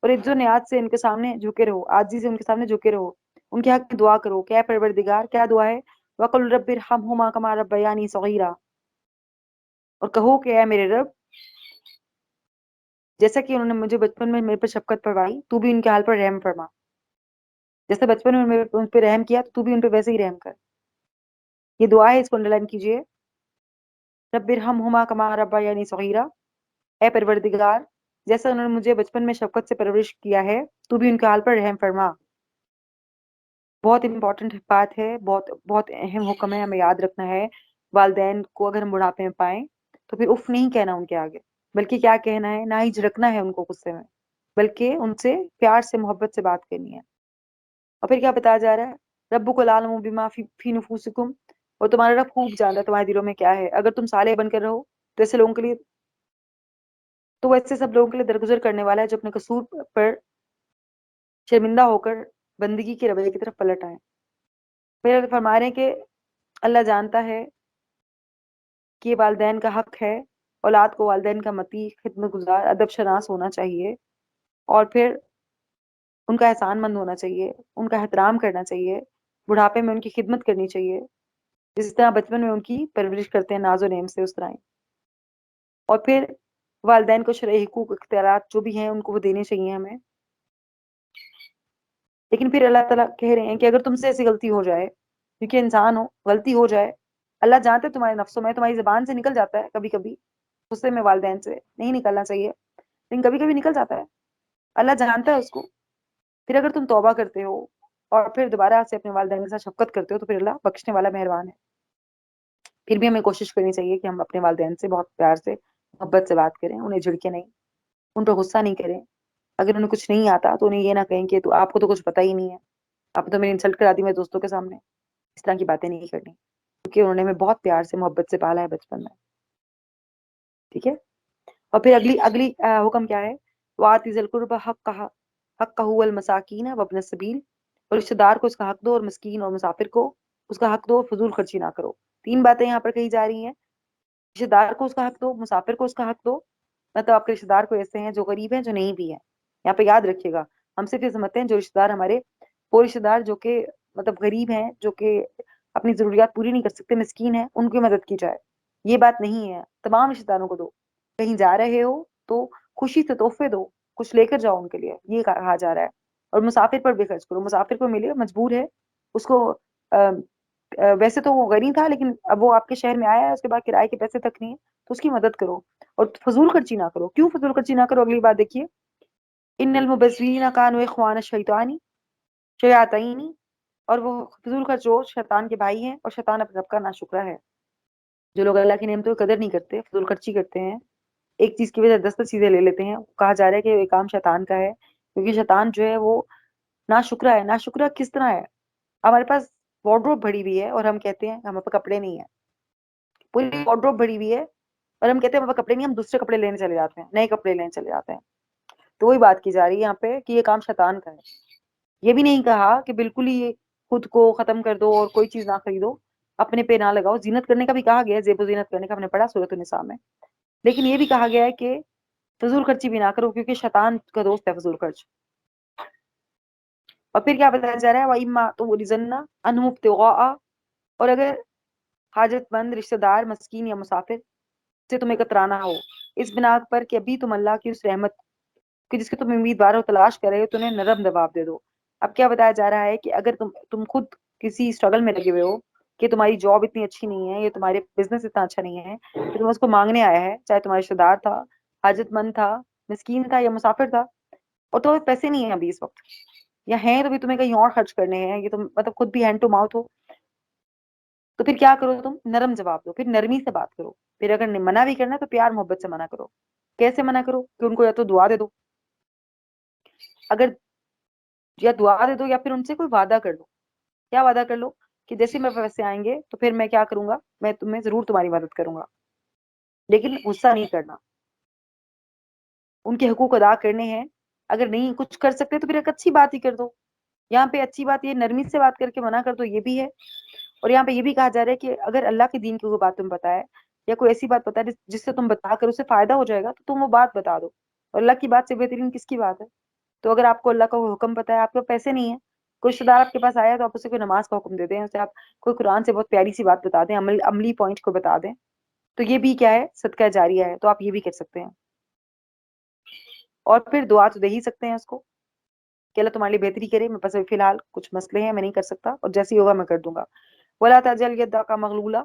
اور عزت و نیات سے ان کے سامنے جھکے رہو، عاجزی سے ان کے سامنے جھکے رہو، ان کے حق میں دعا کرو، کیا پروردگار، کیا دعا ہے، وَقُلْ رَبِّ ارْحَمْهُمَا كَمَا رَبَّيَانِي صَغِيرًا، اور کہو کہ اے میرے رب، جیسا کہ انہوں نے مجھے بچپن میں میرے پر شفقت فرمائی، تو بھی ان کے حال پر رحم فرما، جیسے بچپن میں ان پہ رحم کیا تو بھی ان پہ ویسے ہی رحم کر، یہ دعا ہے، اس کو انڈرلائن کیجیے، رب ارحمہما کما ربیانی صغیرا، اے پروردگار، جیسا انہوں نے مجھے بچپن میں شفقت سے پرورش کیا ہے تو بھی ان کے حال پر رحم فرما۔ بہت امپورٹنٹ بات ہے، بہت بہت اہم حکم ہے، ہمیں یاد رکھنا ہے، والدین کو اگر ہم بڑھاپے میں پائیں تو پھر اف نہیں کہنا ان کے آگے، بلکہ کیا کہنا ہے، نہ ہی جھڑکنا ہے ان کو غصے میں، بلکہ ان سے پیار سے محبت سے بات کرنی ہے۔ اور پھر کیا بتایا جا رہا ہے، ربک العالم بما فی نفوسکم، اور تمہارا رب خوب جانتا ہے تمہارے دلوں میں کیا ہے، اگر تم صالح بن کر رہو تو ایسے لوگوں کے لیے، تو ویسے سب لوگوں کے لیے درگزر کرنے والا ہے جو اپنے قصور پر شرمندہ ہو کر بندگی کے رویے کی طرف پلٹ آئے۔ پھر فرما رہے ہیں کہ اللہ جانتا ہے کہ والدین کا حق ہے، اولاد کو والدین کا مطیع، خدمت گزار، ادب شناس ہونا چاہیے، اور پھر ان کا احسان مند ہونا چاہیے، ان کا احترام کرنا چاہیے، بڑھاپے میں ان کی خدمت کرنی چاہیے، جس طرح بچپن میں ان کی پرورش کرتے ہیں ناز و نعم سے، اس طرح ہی۔ اور پھر والدین کو شرعی حقوق اختیارات جو بھی ہیں ان کو وہ دینے چاہیے ہمیں، لیکن پھر اللہ تعالیٰ کہہ رہے ہیں کہ اگر تم سے ایسی غلطی ہو جائے، کیونکہ انسان ہو، غلطی ہو جائے، اللہ جانتے تمہارے نفسوں میں، تمہاری زبان سے نکل جاتا ہے کبھی کبھی، غصے میں والدین سے نہیں نکلنا چاہیے لیکن کبھی کبھی نکل جاتا ہے، اللہ جانتا ہے اس کو، پھر اگر تم توبہ کرتے ہو اور پھر دوبارہ سے اپنے والدین کے ساتھ شفقت کرتے ہو تو پھر اللہ بخشنے والا مہربان ہے۔ پھر بھی ہمیں کوشش کرنی چاہیے کہ ہم اپنے والدین سے بہت پیار سے محبت سے بات کریں، انہیں جھڑکے نہیں، ان پہ غصہ نہیں کریں، اگر انہیں کچھ نہیں آتا تو انہیں یہ نہ کہیں کہ تو آپ کو تو کچھ پتہ ہی نہیں ہے، آپ تو میری انسلٹ کرا دی میرے دوستوں کے سامنے، اس طرح کی باتیں نہیں کرنی، کیونکہ انہوں نے ہمیں بہت پیار سے محبت سے پالا ہے بچپن میں، ٹھیک ہے۔ اور پھر اگلی حکم کیا ہے، وَآتِ ذِی الْقُرْبَىٰ حَقَّهُ وَالْمَسَاکِینَ وَابْنَ السَّبِیلِ، اور رشتہ دار کو اس کا حق دو، اور مسکین اور مسافر کو اس کا حق دو، فضول خرچی نہ کرو۔ تین باتیں یہاں پر کہی جا رہی ہیں، رشتہ دار کو اس کا حق دو، مسافر کو اس کا حق دو، مطلب آپ کے رشتہ دار کو ایسے ہیں جو غریب ہیں، جو نہیں بھی ہیں، یہاں پہ یاد رکھیے گا، ہم صرف یہ سمجھتے ہیں جو رشتہ دار ہمارے، وہ رشتہ دار جو کہ مطلب غریب ہیں، جو کہ اپنی ضروریات پوری نہیں کر سکتے، مسکین ہیں، ان کی مدد کی جائے، یہ بات نہیں ہے، تمام رشتہ داروں کو دو، کہیں جا رہے ہو تو خوشی سے تحفے دو، کچھ لے کر جاؤ ان کے لیے، یہ کہا جا رہا ہے، اور مسافر پر بھی خرچ کرو، مسافر کو ملے، مجبور ہے، اس کو ویسے تو وہ غریب تھا لیکن اب وہ آپ کے شہر میں آیا ہے، اس کے بعد کرائے کے پیسے تک نہیں ہے تو اس کی مدد کرو، اور فضول خرچی نہ کرو۔ کیوں فضول خرچی نہ کرو، اگلی بات دیکھیے، ان المبذرین کانوا اخوان الشیطان شیاطین، اور وہ فضول خرچ شیطان کے بھائی ہیں، اور شیطان اپنے رب کا ناشکرا ہے۔ جو لوگ اللہ کی نعمتوں کی قدر نہیں کرتے، فضول خرچی کرتے ہیں، ایک چیز کی وجہ 10 چیزیں لے لیتے ہیں، کہا جا رہا ہے کہ یہ کام شیطان کا ہے، کیونکہ شیطان جو ہے وہ ناشکرا ہے۔ ناشکرا کس طرح ہے، ہمارے پاس وارڈروب بڑی ہوئی ہے اور ہم کہتے ہیں ہمارے پاس کپڑے نہیں ہیں، پوری وارڈروب بڑی ہوئی ہے اور ہم کہتے ہیں ہمارے پاس کپڑے نہیں، ہم دوسرے کپڑے لینے چلے جاتے ہیں، نئے کپڑے لینے چلے جاتے ہیں، تو وہی بات کی جا رہی ہے یہاں پہ کہ یہ کام شیطان کا ہے۔ یہ بھی نہیں کہا کہ بالکل ہی خود کو ختم کر دو اور کوئی چیز نہ خریدو، اپنے پہ نہ لگاؤ، زینت کرنے کا بھی کہا گیا ہے، زیب و زینت کرنے کا ہم نے پڑھا سورۃ النساء میں، لیکن یہ بھی کہا گیا ہے کہ فضول خرچی بھی نہ کرو، کیونکہ شیطان کا دوست ہے فضول خرچ۔ اور پھر کیا بتایا جا رہا ہے، وَإِمَّا تُعْرِضَنَّ عَنْهُمُ ابْتِغَاءَ، اور اگر حاجت مند رشتہ دار، مسکین یا مسافر سے تمہیں کترانا ہو، اس بنا پر کہ ابھی تم اللہ کی اس رحمت کہ جس کی تم امیدوار ہو، تلاش کر رہے ہو، تو انہیں نرم جواب دے دو. اب کیا بتایا جا رہا ہے کہ اگر تم خود کسی اسٹرگل میں لگے ہوئے ہو کہ تمہاری جاب اتنی اچھی نہیں ہے، یا تمہارے بزنس اتنا اچھا نہیں ہے کہ تم اس کو مانگنے آیا ہے، چاہے تمہارا رشتے دار تھا، حاجت مند تھا، مسکین تھا یا مسافر تھا، اور تمہیں پیسے نہیں ہیں ابھی اس وقت، یا ہیں تو بھی تمہیں کہیں اور خرچ کرنے ہیں، یہ تم مطلب خود بھی ہینڈ ٹو ماؤتھ ہو، تو پھر کیا کرو تم؟ نرم جواب دو، پھر نرمی سے بات کرو. پھر اگر منع بھی کرنا ہے تو پیار محبت سے منع کرو. کیسے منع کرو؟ کہ ان کو یا تو دعا دے دو، اگر یا دعا دے دو یا پھر ان سے کوئی وعدہ کر لو. کیا وعدہ کر لو؟ کہ جیسے میں پیسے آئیں گے تو پھر میں کیا کروں گا، میں تمہیں ضرور تمہاری مدد کروں گا، لیکن غصہ نہیں کرنا. ان کے حقوق ادا کرنے ہیں. اگر نہیں کچھ کر سکتے تو پھر ایک اچھی بات ہی کر دو. یہاں پہ اچھی بات یہ نرمی سے بات کر کے منع کر دو، یہ بھی ہے. اور یہاں پہ یہ بھی کہا جا رہا ہے کہ اگر اللہ کے دین کی کوئی بات تم پتا ہے، یا کوئی ایسی بات پتا ہے جس سے تم بتا کر اسے فائدہ ہو جائے گا، تو تم وہ بات بتا دو. اور اللہ کی بات سے بہترین کس کی بات ہے؟ تو اگر آپ کو اللہ کا کوئی حکم پتا ہے، آپ کے پیسے نہیں ہے، کوئی رشتے دار آپ کے پاس آیا تو آپ اسے کوئی نماز کا حکم دے دیں، اسے آپ کوئی قرآن سے بہت پیاری سی بات بتا دیں، عملی پوائنٹ کو بتا دیں، تو یہ بھی کیا ہے؟ صدقہ جاریہ ہے. تو آپ یہ بھی کر سکتے ہیں. اور پھر دعا تو دے ہی سکتے ہیں اس کو کہ اللہ تمہارے لیے بہتری کرے، میں پاس فی الحال کچھ مسئلے ہیں، میں نہیں کر سکتا، اور جیسے ہی ہوگا میں کر دوں گا. ولا تجل یدک مغلولہ،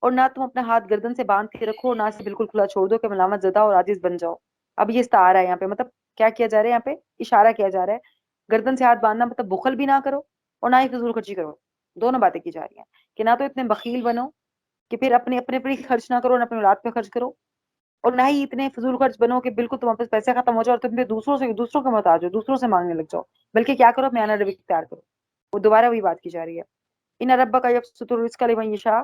اور نہ تم اپنا ہاتھ گردن سے باندھ کے رکھو، اور نہ اسے بالکل کھلا چھوڑ دو کہ ملامت زدہ اور عاجز بن جاؤ. اب یہ استعارہ ہے یہاں پہ، مطلب کیا کیا جا رہا ہے یہاں پہ؟ اشارہ کیا جا رہا ہے. گردن سے ہاتھ باندھنا مطلب بخل بھی نہ کرو، اور نہ ہی فضول خرچی کرو. دونوں باتیں کی جا رہی ہیں کہ نہ تو اتنے بخیل بنو کہ پھر اپنے اپنے پر ہی خرچ نہ کرو، نہ اپنے اولاد پہ خرچ کرو، اور نہ ہی اتنے فضول خرچ بنو کہ بالکل تمہارے پاس پیسے ختم ہو جائے اور تم پہ دوسروں کے محتاج ہو، دوسروں سے مانگنے لگ جاؤ. بلکہ کیا کرو؟ اپنے روی اختیار کرو. وہ دوبارہ وہی بات کی جا رہی ہے. ان ربک یبسط الرزق لمن یشاء،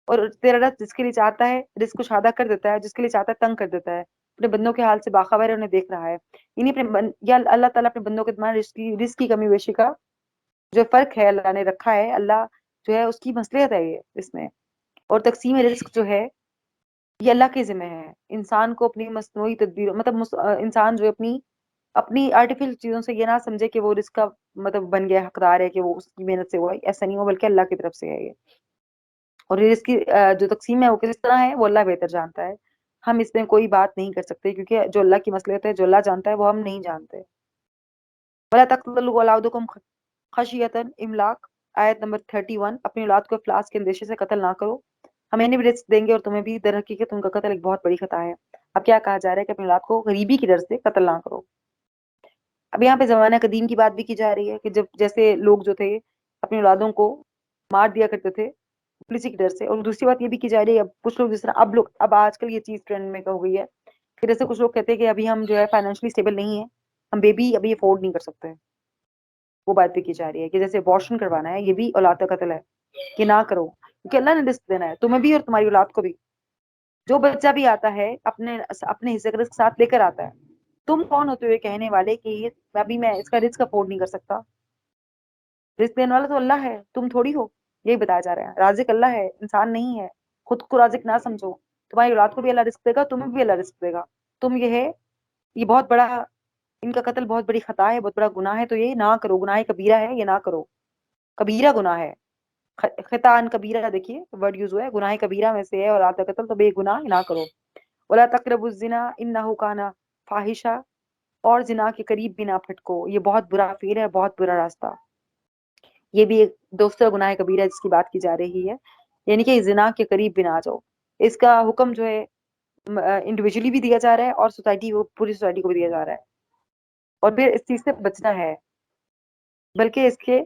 اور تیرا رب جس کے لیے چاہتا ہے رزق کو شادہ کر دیتا ہے، جس کے لیے چاہتا ہے تنگ کر دیتا ہے. اپنے بندوں کے حال سے باخبر ہے، انہیں دیکھ رہا ہے. یعنی یا اللہ تعالیٰ اپنے بندوں کے درمیان رزق کی کمی بیشی کا جو فرق ہے اللہ نے رکھا ہے، اللہ جو ہے اس کی مصلحت ہے یہ اس میں. اور تقسیم رزق جو ہے یہ اللہ کے ذمہ ہے. انسان کو اپنی مصنوعی تدبیر مطلب انسان جو اپنی آرٹیفیشل چیزوں سے یہ نہ سمجھے کہ وہ رزق کا مطلب بن گیا حقدار ہے، کہ وہ اس کی محنت سے ہوا. ایسا نہیں ہو، بلکہ اللہ کی طرف سے ہے یہ. اور یہ رزق کی جو تقسیم ہے وہ کس طرح ہے وہ اللہ بہتر جانتا ہے. ہم اس میں کوئی بات نہیں کر سکتے، کیونکہ جو اللہ کی مصلحت ہے، جو اللہ جانتا ہے، وہ ہم نہیں جانتے. وَلَا تَقْتُلُوا أَوْلَادَكُمْ خَشْيَةَ إِمْلَاقٍ، آیت نمبر 31. اپنی اولاد کو افلاس کے اندیشے سے قتل نہ کرو، ہم انہیں بھی رزق دیں گے اور تمہیں بھی. در حقیقت ان کا قتل ایک بہت بڑی خطا ہے. اب کیا کہا جا رہا ہے کہ اپنی اولاد کو غریبی کی ڈر سے قتل نہ کرو. اب یہاں پہ زمانہ قدیم کی بات بھی کی جا رہی ہے کہ جب جیسے لوگ جو تھے اپنی اولادوں کو مار دیا کرتے تھے پولیس کی ڈر سے. اور دوسری بات یہ بھی کی جا رہی ہے، اب کچھ لوگ جس طرح اب آج کل یہ چیز ٹرینڈ میں ہو گئی ہے کہ جیسے کچھ لوگ کہتے ہیں کہ ابھی ہم جو ہے فائنینشلی اسٹیبل نہیں ہیں، ہم بیبی ابھی افورڈ نہیں کر سکتے. وہ بات بھی کی جا رہی ہے کہ جیسے ابارشن کروانا ہے، یہ بھی اولاد کا قتل ہے، کہ نہ کرو، کیونکہ اللہ نے رزق دینا ہے تمہیں بھی اور تمہاری اولاد کو بھی. جو بچہ بھی آتا ہے اپنے حصے کا رزق ساتھ لے کر آتا ہے. تم کون ہوتے ہوئے کہنے والے کہ ابھی میں اس کا رزق افورڈ نہیں کر سکتا؟ رزق دینے والا تو اللہ ہے، تم تھوڑی ہو. یہی بتایا جا رہا ہے رازق اللہ ہے، انسان نہیں ہے. خود کو رازق نہ سمجھو. تمہاری اولاد کو بھی اللہ رزق دے گا، تمہیں بھی اللہ رزق دے گا. تم یہ بہت بڑا، ان کا قتل بہت بڑی خطا ہے، بہت بڑا گناہ ہے. تو یہ نہ کرو، گناہ کبیرہ ہے، یہ نہ کرو. کبیرہ گناہ ہے. خطان کبیرہ دیکھیے ورڈ یوز ہوا ہے، گناہ کبیرہ میں سے ہے اور آتا قتل، تو بے گناہ نہ کرو. ولا تقربوا الزنا انه كان فاحشہ، اور زنا کے قریب بھی نہ پھٹکو، یہ بہت برا فعل ہے، بہت برا راستہ. یہ بھی ایک دوسرا گناہ کبیرہ جس کی بات کی جا رہی ہے، یعنی کہ زنا کے قریب بھی نہ جاؤ. اس کا حکم جو ہے انڈیویجولی بھی دیا جا رہا ہے اور سوسائٹی کو، پوری سوسائٹی کو بھی دیا جا رہا ہے. اور پھر اس چیز سے بچنا ہے، بلکہ اس کے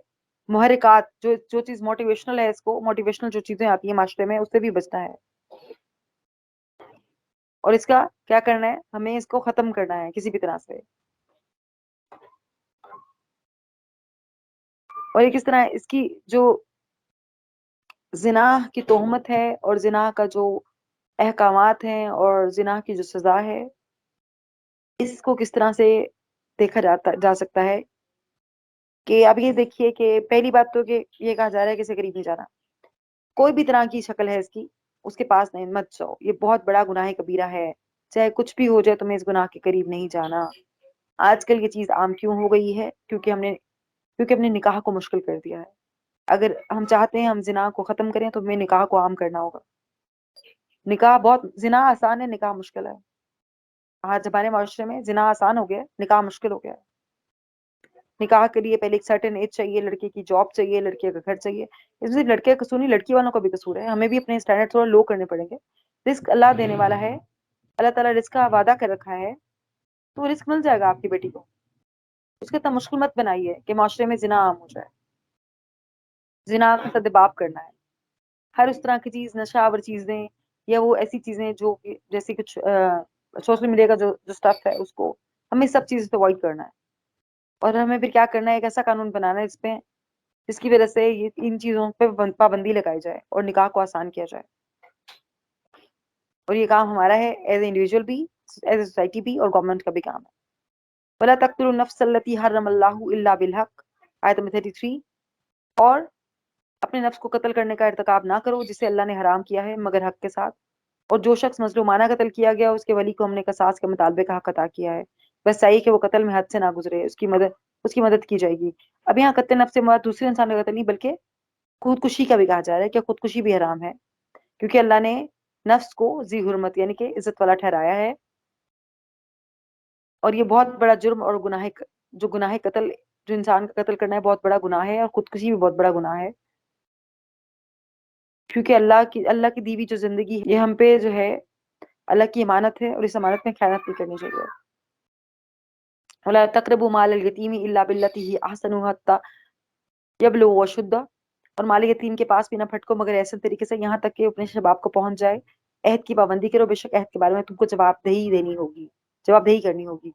محرکات جو چیز موٹیویشنل ہے، اس کو موٹیویشنل جو چیزیں آتی ہیں معاشرے میں، اس سے بھی بچنا ہے. اور اس کا کیا کرنا ہے؟ ہمیں اس کو ختم کرنا ہے کسی بھی طرح سے. اور یہ کس طرح ہے؟ اس کی جو زنا کی تہمت ہے اور زنا کا جو احکامات ہیں اور زنا کی جو سزا ہے، اس کو کس طرح سے دیکھا جا سکتا ہے کہ اب یہ دیکھیے کہ پہلی بات تو کہ یہ کہا جا رہا ہے کہ اسے قریب نہیں جانا. کوئی بھی طرح کی شکل ہے اس کی، اس کے پاس نہیں، مت جاؤ. یہ بہت بڑا گناہ کبیرہ ہے. چاہے کچھ بھی ہو جائے تمہیں اس گناہ کے قریب نہیں جانا. آج کل یہ چیز عام کیوں ہو گئی ہے؟ کیونکہ ہم نے نکاح کو مشکل کر دیا ہے. اگر ہم چاہتے ہیں ہم زنا کو ختم کریں تو ہمیں نکاح کو عام کرنا ہوگا. نکاح بہت، زنا آسان ہے، نکاح مشکل ہے. آج ہمارے معاشرے میں زنا آسان ہو گیا ہے، نکاح مشکل ہو گیا ہے. نکاح کے لیے پہلے ایک سرٹن ایج چاہیے، لڑکے کی جاب چاہیے، لڑکے کا گھر چاہیے. اس میں لڑکے کا قصور نہیں، لڑکی والوں کا بھی قصور ہے. ہمیں بھی اپنے اسٹینڈرڈ تھوڑا لو کرنے پڑیں گے. رزق اللہ دینے والا ہے، اللہ تعالیٰ رزق کا وعدہ کر رکھا ہے، تو وہ رزق مل جائے گا آپ کی بیٹی کو. اس کے اتنا مشکل مت بنائیے کہ معاشرے میں زنا عام ہو جائے. زنا کا سدباب کرنا ہے. ہر اس طرح کی چیز، نشہ آور چیزیں یا وہ ایسی چیزیں جو جیسے کچھ سوشل میڈیا کا جو سٹف ہے، اس کو ہمیں سب چیزیں سے اوائڈ کرنا ہے. اور ہمیں پھر کیا کرنا ہے، ایک ایسا قانون بنانا ہے جس کی وجہ سے یہ ان چیزوں پہ پابندی لگائی جائے اور نکاح کو آسان کیا جائے. اور یہ کام ہمارا ہے ایز اے انڈیویجول بھی، ایز اے سوسائٹی بھی، اور گورنمنٹ کا بھی کام ہے. وَلَا تَقْتُلُوا النَّفْسَ الَّتِي حَرَّمَ اللَّهُ إِلَّا بِالْحَقِّ، آیت نمبر 33. اور اپنے نفس کو قتل کرنے کا ارتکاب نہ کرو جسے اللہ نے حرام کیا ہے مگر حق کے ساتھ. اور جو شخص مظلومانہ قتل کیا گیا اس کے ولی کو ہم نے قصاص کے مطالبے کا حق عطا کیا ہے، بس چاہیے کہ وہ قتل میں حد سے نہ گزرے، اس کی مدد کی جائے گی. اب یہاں قتل نفس سے مراد دوسرے انسان کا قتل نہیں، بلکہ خودکشی کا بھی کہا جا رہا ہے کہ خودکشی بھی حرام ہے، کیونکہ اللہ نے نفس کو ذی حرمت یعنی کہ عزت والا ٹھہرایا ہے. اور یہ بہت بڑا جرم اور گناہ قتل، جو انسان کا قتل کرنا ہے بہت بڑا گناہ ہے، اور خودکشی بھی بہت بڑا گناہ ہے. کیونکہ اللہ کی دیوی جو زندگی ہے، یہ ہم پہ جو ہے اللہ کی امانت ہے، اور اس امانت میں خیانت نہیں کرنی چاہیے. وَلَا تَقْرَبُوا مَالَ الْيَتِيمِ إِلَّا بِالَّتِي هِيَ أَحْسَنُ حَتَّىٰ يَبْلُغَ أَشُدَّهُ. اور مال یتیم کے پاس بھی نہ پھٹکو مگر ایسے طریقے سے یہاں تک کہ اپنے شباب کو پہنچ جائے. عہد کی پابندی کرو، بے شک عہد کے بارے میں تم کو جواب دہی کرنی ہوگی.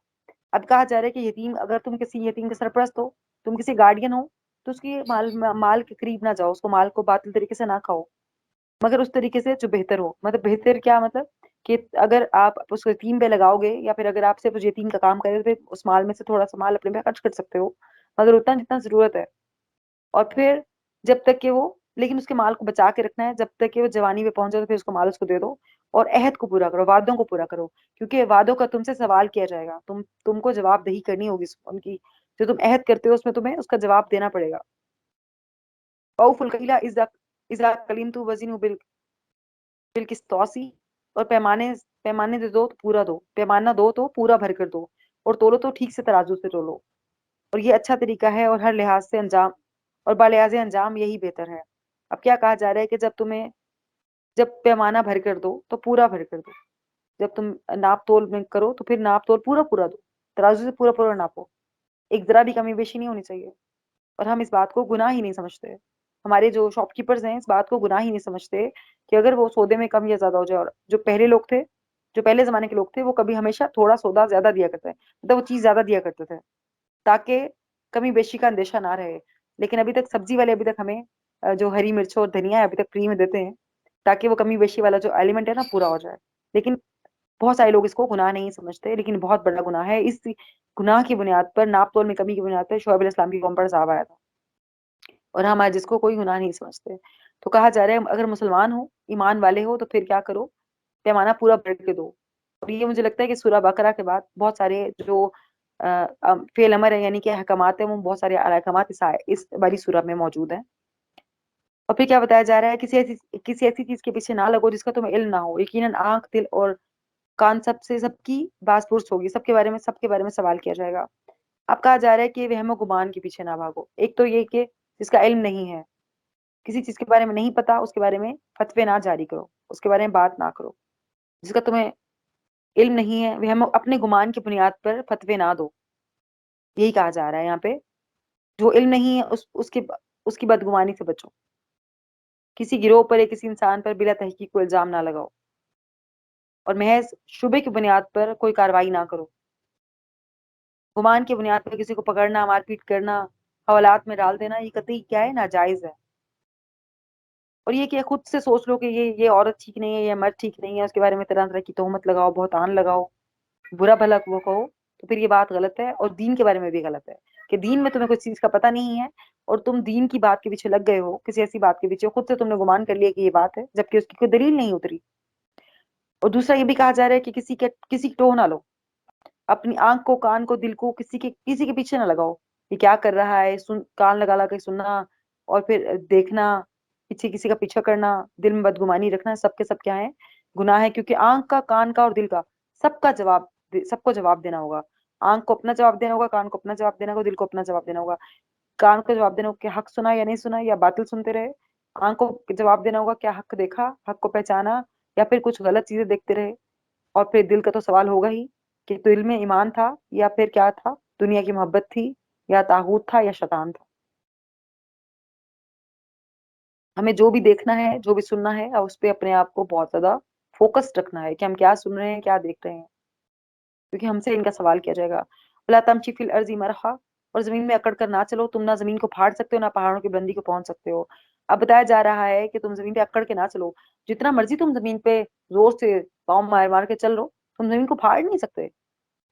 اب کہا جا رہا ہے کہ یتیم، اگر تم کسی یتیم کے سرپرست ہو، تم کسی گارڈین ہو، تو اس کی مال کے قریب نہ جاؤ، اس کو مال کو باطل طریقے سے نہ کھاؤ، مگر اس طریقے سے جو بہتر ہو. مطلب بہتر کیا مطلب کہ اگر آپ اس کو یتیم پہ لگاؤ گے، یا پھر اگر آپ سے کچھ یتیم کا کام کرے تو اس مال میں سے تھوڑا سا مال اپنے پہ خرچ کر سکتے ہو، مگر اتنا جتنا ضرورت ہے. اور پھر جب تک کہ وہ، لیکن اس کے مال کو بچا کے رکھنا ہے جب تک کہ وہ جوانی پہ پہنچے، تو پھر اس کو مال اس کو دے دو. اور عہد کو پورا کرو، وعدوں کو پورا کرو، کیونکہ وعدوں کا تم سے سوال کیا جائے گا. تم کو جواب دہی کرنی ہوگی ان کی، جو تم عہد کرتے ہو اس میں تمہیں اس کا جواب دینا پڑے گا. اوفوا الکیل اذا کلمتم وزنوا بالقسطاس. اور پیمانے دے دو تو پورا دو، پیمانہ دو تو پورا بھر کر دو، اور تولو تو ٹھیک سے ترازو سے تولو. اور یہ اچھا طریقہ ہے، اور ہر لحاظ سے بالحاظ انجام یہی بہتر ہے. اب کیا کہا جا رہا ہے کہ جب پیمانہ بھر کر دو تو پورا بھر کر دو. جب تم ناپ تول میں کرو تو پھر ناپ تول پورا پورا دو، ترازو سے پورا پورا ناپو، ایک ذرا بھی کمی بیشی نہیں ہونی چاہیے. اور ہم اس بات کو گناہ ہی نہیں سمجھتے. ہمارے جو شاپ کیپرز ہیں اس بات کو گناہ ہی نہیں سمجھتے کہ اگر وہ سودے میں کم یا زیادہ ہو جائے. اور جو پہلے لوگ تھے، جو پہلے زمانے کے لوگ تھے، وہ کبھی ہمیشہ تھوڑا سودا زیادہ دیا کرتے ہیں، مطلب وہ چیز زیادہ دیا کرتے تھے تاکہ کمی بیشی کا اندیشہ نہ رہے. لیکن ابھی تک سبزی والے ابھی تک ہمیں جو ہری مرچ اور دھنیا ہے ابھی تک فری میں دیتے ہیں، تاکہ وہ کمی بیشی والا جو ایلیمنٹ ہے نا پورا ہو جائے. لیکن بہت سارے لوگ اس کو گناہ نہیں سمجھتے، لیکن بہت بڑا گناہ ہے. اس گناہ کی بنیاد پر، ناپ تول میں کمی کی بنیاد پر شعیب علیہ السلام کی قوم پر عذاب آیا تھا، اور ہم آج جس کو کوئی گناہ نہیں سمجھتے. تو کہا جا رہا ہے اگر مسلمان ہو، ایمان والے ہو، تو پھر کیا کرو، پیمانہ پورا بھر کے دو. اور یہ مجھے لگتا ہے کہ سورہ بقرہ کے بعد بہت سارے جو فعل امر ہے یعنی کہ احکامات ہیں، وہ بہت سارے احکامات اس باری سورہ میں موجود ہیں. اور پھر کیا بتایا جا رہا ہے، کسی ایسی چیز کے پیچھے نہ لگو جس کا تمہیں علم نہ ہو. یقیناً آنکھ، دل اور کان سب کی باز پرس ہوگی، سب کے بارے میں سوال کیا جائے گا. اب کہا جا رہا ہے کہ وہم و گمان کے پیچھے نہ بھاگو. ایک تو یہ کہ جس کا علم نہیں ہے، کسی چیز کے بارے میں نہیں پتا، اس کے بارے میں فتوے نہ جاری کرو، اس کے بارے میں بات نہ کرو. جس کا تمہیں علم نہیں ہے، وہم اپنے گمان کی بنیاد پر فتوے نہ دو. یہی کہا جا رہا ہے یہاں پہ. جو علم نہیں ہے اس کی بدگمانی سے بچو. کسی گروہ پر یا کسی انسان پر بلا تحقیق کو الزام نہ لگاؤ، اور محض شبے کی بنیاد پر کوئی کارروائی نہ کرو. گمان کی بنیاد پر کسی کو پکڑنا، مار پیٹ کرنا، حوالات میں ڈال دینا، یہ قطعی کیا ہے، ناجائز ہے. اور یہ کہ خود سے سوچ لو کہ یہ عورت ٹھیک نہیں ہے، یہ مرد ٹھیک نہیں ہے، اس کے بارے میں طرح طرح کی تہمت لگاؤ، بہتان لگاؤ، برا بھلا وہ کہو، تو پھر یہ بات غلط ہے. اور دین کے بارے میں بھی غلط ہے کہ دین میں تمہیں کچھ چیز کا پتہ نہیں ہے اور تم دین کی بات کے پیچھے لگ گئے ہو، کسی ایسی بات کے پیچھے خود سے تم نے گمان کر لیا کہ یہ بات ہے، جبکہ اس کی کوئی دلیل نہیں اتری. اور دوسرا یہ بھی کہا جا رہا ہے کہ کسی کی ٹوہ نہ لو. اپنی آنکھ کو، کان کو، دل کو کسی کے پیچھے نہ لگاؤ. یہ کیا کر رہا ہے، کان لگا لگا کے سننا اور پھر دیکھنا، پیچھے کسی کا پیچھا کرنا، دل میں بدگمانی رکھنا، سب کے سب کیا ہے، گناہ ہے. کیونکہ آنکھ کا، کان کا اور دل کا سب کا جواب سب کو جواب دینا ہوگا. آنکھ کو اپنا جواب دینا ہوگا, کان کو اپنا جواب دینا ہوگا, دل کو اپنا جواب دینا ہوگا. کان کو جواب دینا ہوگا کہ حق سنا یا نہیں سنا, یا باطل سنتے رہے. آنکھ کو جواب دینا ہوگا کیا حق دیکھا, حق کو پہچانا, یا پھر کچھ غلط چیزیں دیکھتے رہے. اور پھر دل کا تو سوال ہوگا ہی کہ دل میں ایمان تھا یا پھر کیا تھا, دنیا کی محبت تھی یا طاغوت تھا یا شیطان تھا. ہمیں جو بھی دیکھنا ہے, جو بھی سننا ہے, اور اس پہ اپنے آپ کو بہت زیادہ فوکس رکھنا ہے کہ ہم کیا سن رہے ہیں, کیا دیکھ رہے ہیں, کیونکہ ہم سے ان کا سوال کیا جائے گا. وَلَا تَمْشِ فِي الْأَرْضِ مَرَحًا, اور زمین میں اکڑ کر نہ چلو, تم نہ زمین کو پھاڑ سکتے ہو نہ پہاڑوں کی بلندی کو پہنچ سکتے ہو. اب بتایا جا رہا ہے کہ تم زمین پہ اکڑ کے نہ چلو. جتنا مرضی تم زمین پہ زور سے پاؤں مار مار کے چل رہو, تم زمین کو پھاڑ نہیں سکتے.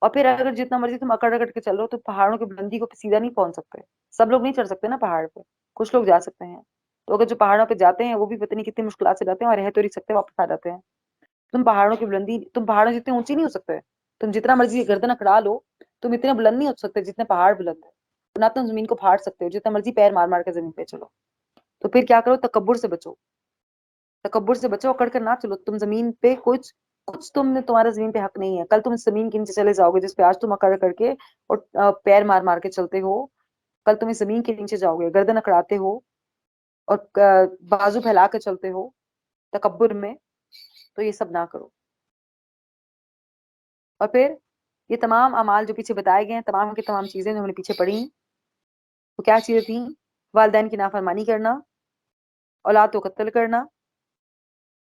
اور پھر اگر جتنا مرضی تم اکڑ اکڑ کے چل رہو, تو پہاڑوں کی بلندی کو سیدھا نہیں پہنچ سکتے. سب لوگ نہیں چڑھ سکتے نا پہاڑ پہ, کچھ لوگ جا سکتے ہیں. تو اگر جو پہاڑوں پہ جاتے ہیں وہ بھی پتہ نہیں کتنی مشکلات سے جاتے ہیں, اور رہ تو نہیں سکتے, واپس آ جاتے ہیں. تم پہاڑوں کی بلندی, تم پہاڑوں جتنے اونچی نہیں ہو سکتے. تم جتنا مرضی گردن اکڑا لو, تم اتنے بلند نہیں ہو سکتے جتنے پہاڑ بلند ہے. نہ تم زمین کو پھاڑ سکتے ہو, جتنا مرضی پیر مار مار کے زمین پہ چلو. تو پھر کیا کرو, تکبر سے بچو, تکبر سے بچو, اکڑ کر نہ چلو. تم زمین پہ کچھ تم نے, تمہارا زمین پہ حق نہیں ہے. کل تم اس زمین کے نیچے چلے جاؤ گے جس پہ آج تم اکڑ کر کے اور پیر مار مار کے چلتے ہو. کل تم اس زمین کے نیچے جاؤ گے, گردن اکڑاتے ہو اور بازو پھیلا کے چلتے ہو تکبر میں. تو یہ سب نہ کرو. اور پھر یہ تمام اعمال جو پیچھے بتائے گئے ہیں, تمام کی تمام چیزیں جو ہم نے پیچھے پڑھی, وہ کیا چیزیں تھیں؟ والدین کی نافرمانی کرنا, اولاد کو قتل کرنا,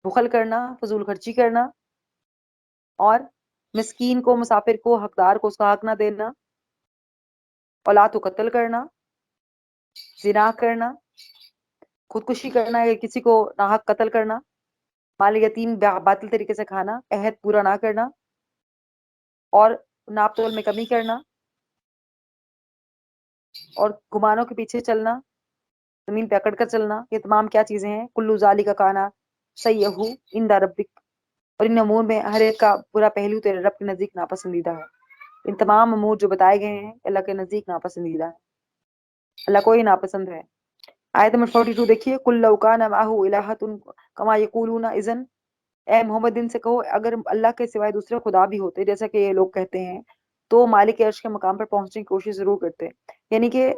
بخل کرنا, فضول خرچی کرنا, اور مسکین کو, مسافر کو, حقدار کو اس کا حق نہ دینا, اولاد کو قتل کرنا, زنا کرنا, خودکشی کرنا یا کسی کو ناحق قتل کرنا, مال یتیم باطل طریقے سے کھانا, عہد پورا نہ کرنا, اور ناپ تول میں کمی کرنا, اور گمانوں کے پیچھے چلنا, زمین پہ اکڑ کر چلنا. یہ تمام کیا چیزیں ہیں؟ کلو ذالک کانا سیئہ عند ربک, اور ان امور میں ہر ایک کا برا پہلو تیرے رب کے نزدیک ناپسندیدہ ہے. ان تمام امور جو بتائے گئے ہیں اللہ کے نزدیک ناپسندیدہ ہے, اللہ کو ہی ناپسند ہے. آیت نمبر 42 دیکھیے, قل لو کان معہ الہۃ کما یقولون اذا, اے محمد ان سے کہو اگر اللہ کے سوائے دوسرے خدا بھی ہوتے جیسا کہ یہ لوگ کہتے ہیں, تو مالک عرش کے مقام پر پہنچنے کی کوشش ضرور کرتے. یعنی کہ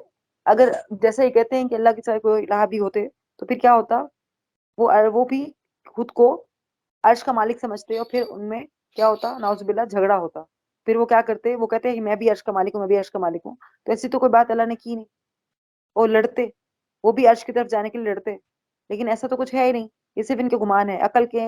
اگر جیسا یہ کہتے ہیں کہ اللہ کے سوائے کوئی الہ بھی ہوتے, تو پھر کیا ہوتا, وہ بھی خود کو عرش کا مالک سمجھتے, اور پھر ان میں کیا ہوتا, نعوذ باللہ جھگڑا ہوتا. پھر وہ کیا کرتے, وہ کہتے ہیں میں بھی عرش کا مالک ہوں, میں بھی عرش کا مالک ہوں. تو ایسی تو کوئی بات اللہ نے کی نہیں. وہ لڑتے, وہ بھی عرش کی طرف جانے کے لیے لڑتے, لیکن ایسا تو کچھ ہے ہی نہیں. یہ صرف ان کے گمان ہے. عقل کے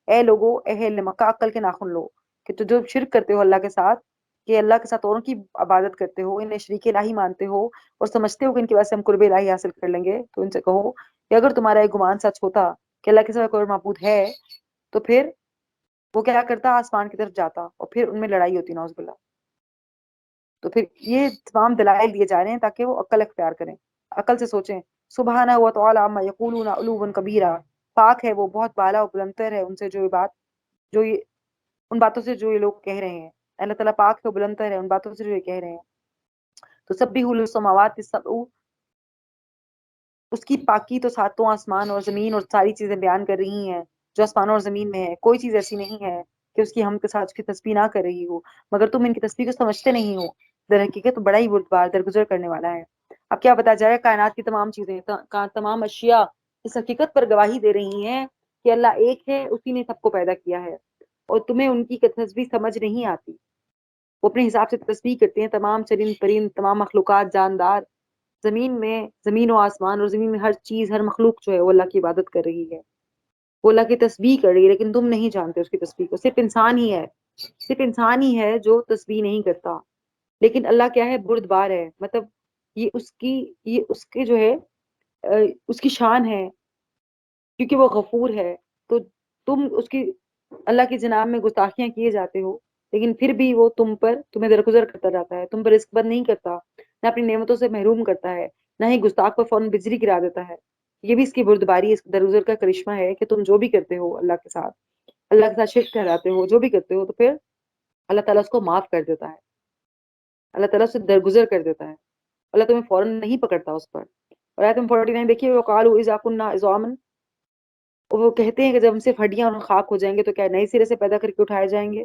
اے لوگو, اہل مکہ, عقل کے ناخن لو کہ تو جو شرک کرتے ہو اللہ کے ساتھ, کہ اللہ کے ساتھ اوروں کی عبادت کرتے ہو, انہیں شریک الہی مانتے ہو, اور سمجھتے ہو کہ ان کی وجہ سے ہم قرب الہی حاصل کر لیں گے, تو ان سے کہو کہ اگر تمہارا یہ گمان سچ ہوتا کہ اللہ کے سوا کوئی معبود ہے, تو پھر وہ کیا کرتا, آسمان کی طرف جاتا, اور پھر ان میں لڑائی ہوتی, نعوذ باللہ. تو پھر یہ تمام دلائل دیے جا رہے ہیں تاکہ وہ عقل اختیار کریں, عقل سے سوچیں. سبحانہ و تعالی عما یقولون علوا کبیرا, پاک ہے وہ, بہت بالا و بلندتر ہے ان سے جو یہ بات, جو یہ ان باتوں سے جو یہ لوگ کہہ رہے ہیں. اللہ تعالیٰ پاک ہے, بلندتر ہے ان باتوں سے جو یہ کہہ رہے ہیں. تو سبح له السماوات السبع, اس کی پاکی تو ساتوں آسمان اور زمین اور ساری چیزیں بیان کر رہی ہیں جو آسمانوں اور زمین میں ہے. کوئی چیز ایسی نہیں ہے کہ اس کی ہم کے ساتھ اس کی تسبیح نہ کر رہی ہو, مگر تم ان کی تسبیح کو سمجھتے نہیں ہو. در حقیقت تو بڑا ہی بردبار درگزر کرنے والا ہے. اب کیا بتا جائے, کائنات کی تمام چیزیں, تمام اشیاء اس حقیقت پر گواہی دے رہی ہیں کہ اللہ ایک ہے, اسی نے سب کو پیدا کیا ہے, اور تمہیں ان کی تسبیح سمجھ نہیں آتی. وہ اپنے حساب سے تسبیح کرتے ہیں. تمام چرند پرند, تمام مخلوقات جاندار زمین میں, زمین و آسمان اور زمین میں ہر چیز, ہر مخلوق جو ہے وہ اللہ کی عبادت کر رہی ہے, وہ اللہ کی تسبیح کر رہی ہے, لیکن تم نہیں جانتے اس کی تسبیح کو. صرف انسان ہی ہے, صرف انسان ہی ہے جو تسبیح نہیں کرتا. لیکن اللہ کیا ہے, بردبار ہے, مطلب یہ اس کے جو ہے اس کی شان ہے, کیونکہ وہ غفور ہے. تو تم اس کی, اللہ کی جناب میں گستاخیاں کیے جاتے ہو, لیکن پھر بھی وہ تمہیں درگزر کرتا جاتا ہے, تم پر رزق بند نہیں کرتا, نہ اپنی نعمتوں سے محروم کرتا ہے, نہ ہی گستاخ پر فوراً بجری گرا دیتا ہے. یہ بھی اس کی بردباری, اس درگزر کا کرشمہ ہے کہ تم جو بھی کرتے ہو اللہ کے ساتھ, اللہ کے ساتھ شرک ٹھہراتے ہو, جو بھی کرتے ہو, تو پھر اللہ تعالیٰ اس کو معاف کر دیتا ہے, اللہ تعالیٰ سے درگزر کر دیتا ہے, اللہ تمہیں فوراً نہیں پکڑتا اس پر. اور آیت 49 دیکھیے, وقالوا اذا كنا عظاما, اور وہ کہتے ہیں کہ جب ہم سے ہڈیاں اور خاک ہو جائیں گے تو کیا نئے سرے سے پیدا کر کے اٹھائے جائیں گے.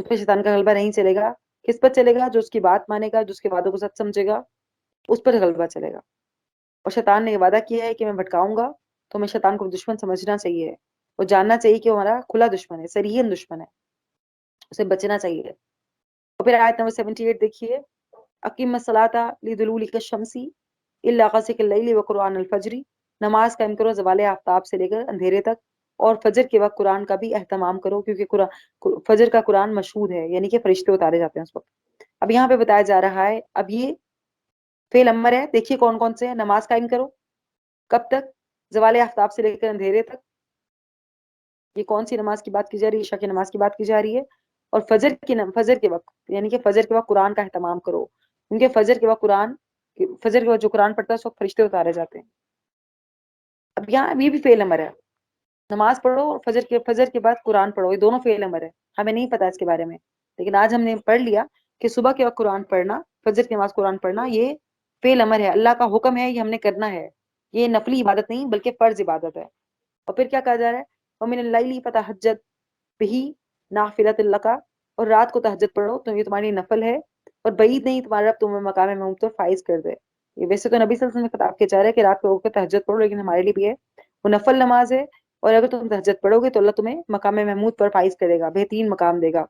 اس پہ شیطان کا غلبہ نہیں چلے گا. کس پر چلے گا؟ جو اس کی بات مانے گا، جو اس کے وعدوں کو سچ سمجھے گا، اس پر غلبہ چلے گا. اور شیطان نے یہ وعدہ کیا ہے کہ میں بھٹکاؤں گا، تو ہمیں شیطان کو دشمن سمجھنا چاہیے اور جاننا چاہیے کہ وہ ہمارا کھلا دشمن ہے، صریحاً دشمن ہے، اسے بچنا چاہیے. اور پھر آیت نمبر 78 دیکھیے، اقیم الصلاۃ لدلوک الشمس الی غسق اللیل وقرآن الفجر، نماز قائم کرو زوال آفتاب سے لے کر اندھیرے تک، اور فجر کے وقت قرآن کا بھی اہتمام کرو، کیونکہ فجر کا قرآن مشہود ہے، یعنی کہ فرشتے اتارے جاتے ہیں اس وقت. اب یہاں پہ بتایا جا رہا ہے، اب یہ فعل امر ہے. دیکھیے کون کون سے ہیں. نماز قائم کرو، کب تک؟ زوال آفتاب سے لے کر اندھیرے تک. یہ کون سی نماز کی بات کی جا رہی ہے؟ عشاء کی نماز کی بات کی جا رہی ہے. اور فجر کے وقت، یعنی کہ فجر کے وقت قرآن کا اہتمام کرو، کیونکہ فجر کے وقت جو قرآن پڑھتا ہے اس وقت فرشتے اتارے جاتے ہیں. اب یہاں یہ بھی فعل امر ہے، نماز پڑھو اور فجر کے بعد قرآن پڑھو، یہ دونوں فعل امر ہے. ہمیں نہیں پتا اس کے بارے میں، لیکن آج ہم نے پڑھ لیا کہ صبح کے وقت قرآن پڑھنا، فجر کی نماز قرآن پڑھنا، یہ فعل امر ہے، اللہ کا حکم ہے، یہ ہم نے کرنا ہے. یہ نفلی عبادت نہیں بلکہ فرض عبادت ہے. اور پھر کیا کہا جا رہا ہے؟ وَمِنَ اللَّيْلِ فَتَهَجَّدْ بِهِ نَافِلَةً لَكَ، اور رات کو تہجد پڑھو تو یہ تمہاری نفل ہے، اور بعید نہیں تمہارا رب تمہیں مقام محمود پر فائز کر دے. یہ ویسے تو نبی صلی اللہ علیہ وسلم نے خطاب کیا جا رہا ہے کہ رات کو تہجد پڑھو، لیکن ہمارے لیے بھی ہے، وہ نفل نماز ہے، اور اگر تم تہجد پڑھو گے تو اللہ تمہیں مقام محمود پر فائز کرے گا، بہترین مقام دے گا.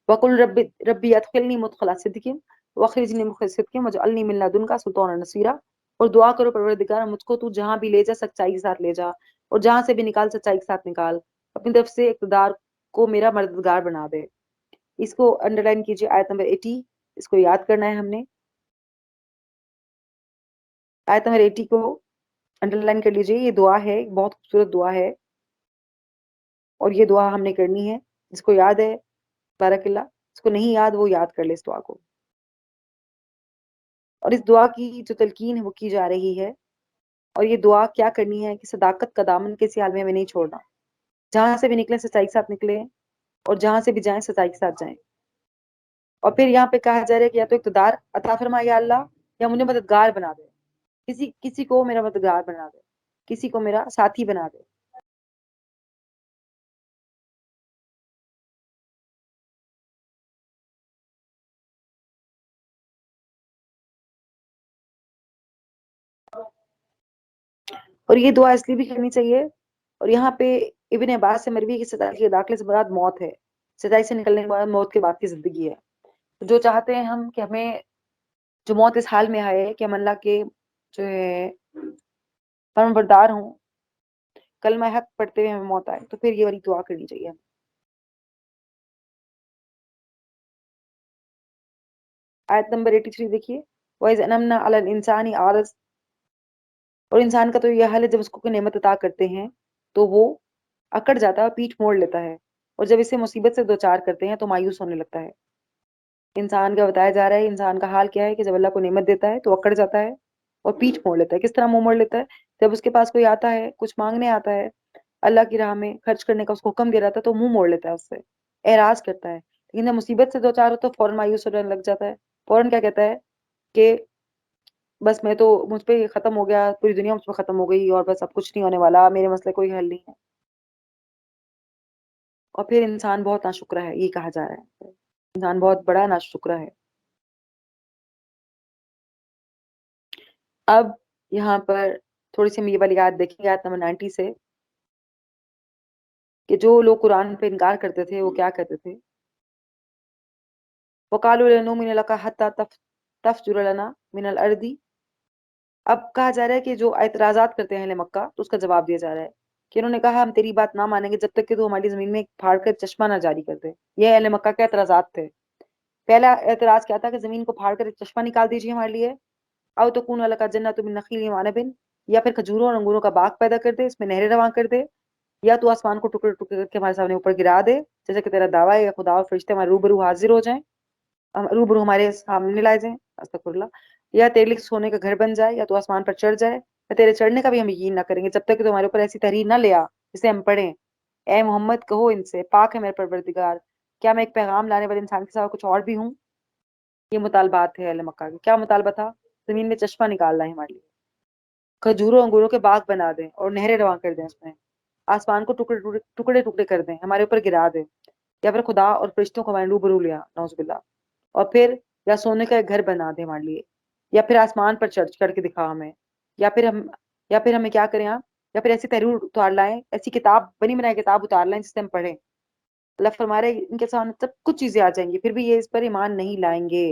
وَقُلْ رَبِّ أَدْخِلْنِي مُدْخَلَ صِدْقٍ وَأَخْرِجْنِی مُخْرَجَ صِدْقٍ وَاجْعَلْنِی مِن لَّدُنْکَ سُلْطَانًا نَصِیرًا، اور دعا کرو پروردگار مجھ کو تو جہاں بھی لے جا سچائی کے ساتھ لے جا، اور جہاں سے بھی نکال سچائی کے ساتھ نکال، اپنی طرف سے اقتدار کو میرا مددگار بنا دے. اس کو انڈر لائن کیجیے، آیت نمبر 80، اس کو یاد کرنا ہے ہم نے. آیت نمبر 80 کو انڈر لائن کر لیجیے. یہ دعا ہے، بہت خوبصورت دعا ہے، اور یہ دعا ہم نے کرنی ہے. جس کو یاد ہے بارک اللہ، اس کو نہیں یاد وہ یاد کر لے اس دعا کو. اور اس دعا کی جو تلقین ہے وہ کی جا رہی ہے، اور یہ دعا کیا کرنی ہے کہ صداقت کا دامن کسی حال میں ہمیں نہیں چھوڑنا، جہاں سے بھی نکلیں سچائی کے ساتھ نکلیں، اور جہاں سے بھی جائیں سچائی کے ساتھ جائیں. اور پھر یہاں پہ کہا جا رہا ہے کہ یا تو اقتدار عطا فرما یا اللہ، یا مجھے مددگار بنا دے، کسی کو میرا مددگار بنا دے، کسی کو میرا ساتھی بنا دے. اور یہ دعا اس لیے بھی کرنی چاہیے. اور یہاں پہ ابن عباس سے مروی کی سچائی کے داخلے سے مراد موت ہے، سچائی سے نکلنے کے بعد موت کے بعد کی زندگی ہے. جو چاہتے ہیں ہم کہ ہمیں جو موت اس حال میں آئے کہ ہم اللہ کے جو ہے فرم بردار ہوں، کلمہ حق پڑھتے ہوئے ہمیں موت آئے، تو پھر یہ والی دعا کرنی چاہیے. آیت نمبر 83 دیکھیے، وَإِذْ أَنْعَمْنَا عَلَى الْإِنسَانِ أَعْرَضَ، اور انسان کا تو یہ حال ہے جب اس کو کوئی نعمت عطا کرتے ہیں تو وہ اکڑ جاتا ہے، پیٹھ موڑ لیتا ہے، اور جب اسے مصیبت سے دوچار کرتے ہیں تو مایوس ہونے لگتا ہے. انسان کا بتایا جا رہا ہے انسان کا حال کیا ہے کہ جب اللہ کو نعمت دیتا ہے تو اکڑ جاتا ہے اور پیٹھ موڑ لیتا ہے. کس طرح منہ موڑ لیتا ہے؟ جب اس کے پاس کوئی آتا ہے، کچھ مانگنے آتا ہے، اللہ کی راہ میں خرچ کرنے کا اس کو حکم دے رہا تھا، تو منہ موڑ لیتا ہے، اس سے اعراض کرتا ہے. لیکن جب مصیبت سے دوچار ہو تو فوراً مایوس ہونے لگ جاتا ہے، فوراً کیا کہتا ہے کہ بس میں تو مجھ پہ ختم ہو گیا، پوری دنیا مجھ پہ ختم ہو گئی، اور بس اب کچھ نہیں ہونے والا، میرے مسئلے کوئی حل نہیں ہے. اور پھر انسان بہت ناشکرا ہے، یہ کہا جا رہا ہے انسان بہت بڑا ناشکرا ہے. اب یہاں پر تھوڑی سی ہم یہ والی یاد دیکھیں گے، آیت نمبر 90 سے، کہ جو لوگ قرآن پہ انکار کرتے تھے وہ کیا کہتے تھے. وَقَالُوا لَن نُؤْمِنَ لَكَ حَتَّى تَفْجُرَ لَنَا مِنَ الْأَرْضِ. اب کہا جا رہا ہے کہ جو اعتراضات کرتے ہیں اہل مکہ، تو اس کا جواب دیا جا رہا ہے کہ انہوں نے کہا ہم تیری بات نہ مانیں گے جب تک کہ تو ہماری زمین میں پھاڑ کر چشمہ نہ جاری کر دے. یہ اہل مکہ کے اعتراضات تھے. پہلا اعتراض کیا تھا کہ زمین کو پھاڑ کر ایک چشمہ نکال دیجیے ہمارے لیے، او تکون لک جنۃ من نخیل وعنب، یا پھر کھجوروں اور انگوروں کا باغ پیدا کر دے، اس میں نہریں رواں کر دے، یا تو آسمان کو ٹکڑے ٹکڑے کر کے ہمارے سامنے اوپر گرا دے جیسے کہ تیرا دعویٰ ہے، یا خدا اور فرشتے ہمارے روبرو حاضر ہو جائیں، روبرو ہمارے سامنے لائے جائیں، استغفر اللہ، یا تیرے لیے سونے کا گھر بن جائے، یا تو آسمان پر چڑھ جائے، یا تیرے چڑھنے کا بھی ہم یقین نہ کریں گے جب تک کہ تمہارے اوپر ایسی تحریر نہ لیا جسے ہم پڑھیں. اے محمد کہو ان سے، پاک ہے میرے پروردگار، کیا میں ایک پیغام لانے والے انسان کے سوا کچھ اور بھی ہوں؟ یہ مطالبات تھے اہل مکہ کے. کیا مطالبہ تھا؟ زمین میں چشمہ نکالنا ہے ہمارے لیے، کھجوروں انگوروں کے باغ بنا دیں اور نہریں رواں کر دیں، اس میں آسمان کو ٹکڑے ٹکڑے ٹکڑے ٹکڑے کر دیں، ہمارے اوپر گرا دیں. یا پھر خدا اور فرشتوں کو ہمارے روبرو لیا نعوذ باللہ، اور پھر یا سونے کا ایک گھر بنا دے ہمارے لیے، یا پھر آسمان پر چڑھ کے دکھا ہمیں، یا پھر ہمیں کیا کریں آپ، یا پھر ایسی تحریر اتار لائیں، ایسی کتاب بنی بنائی کتاب اتار لائیں جس سے ہم پڑھیں۔ اللہ فرما رہے ان کے سامنے سب کچھ چیزیں آ جائیں گی، پھر بھی یہ اس پر ایمان نہیں لائیں گے۔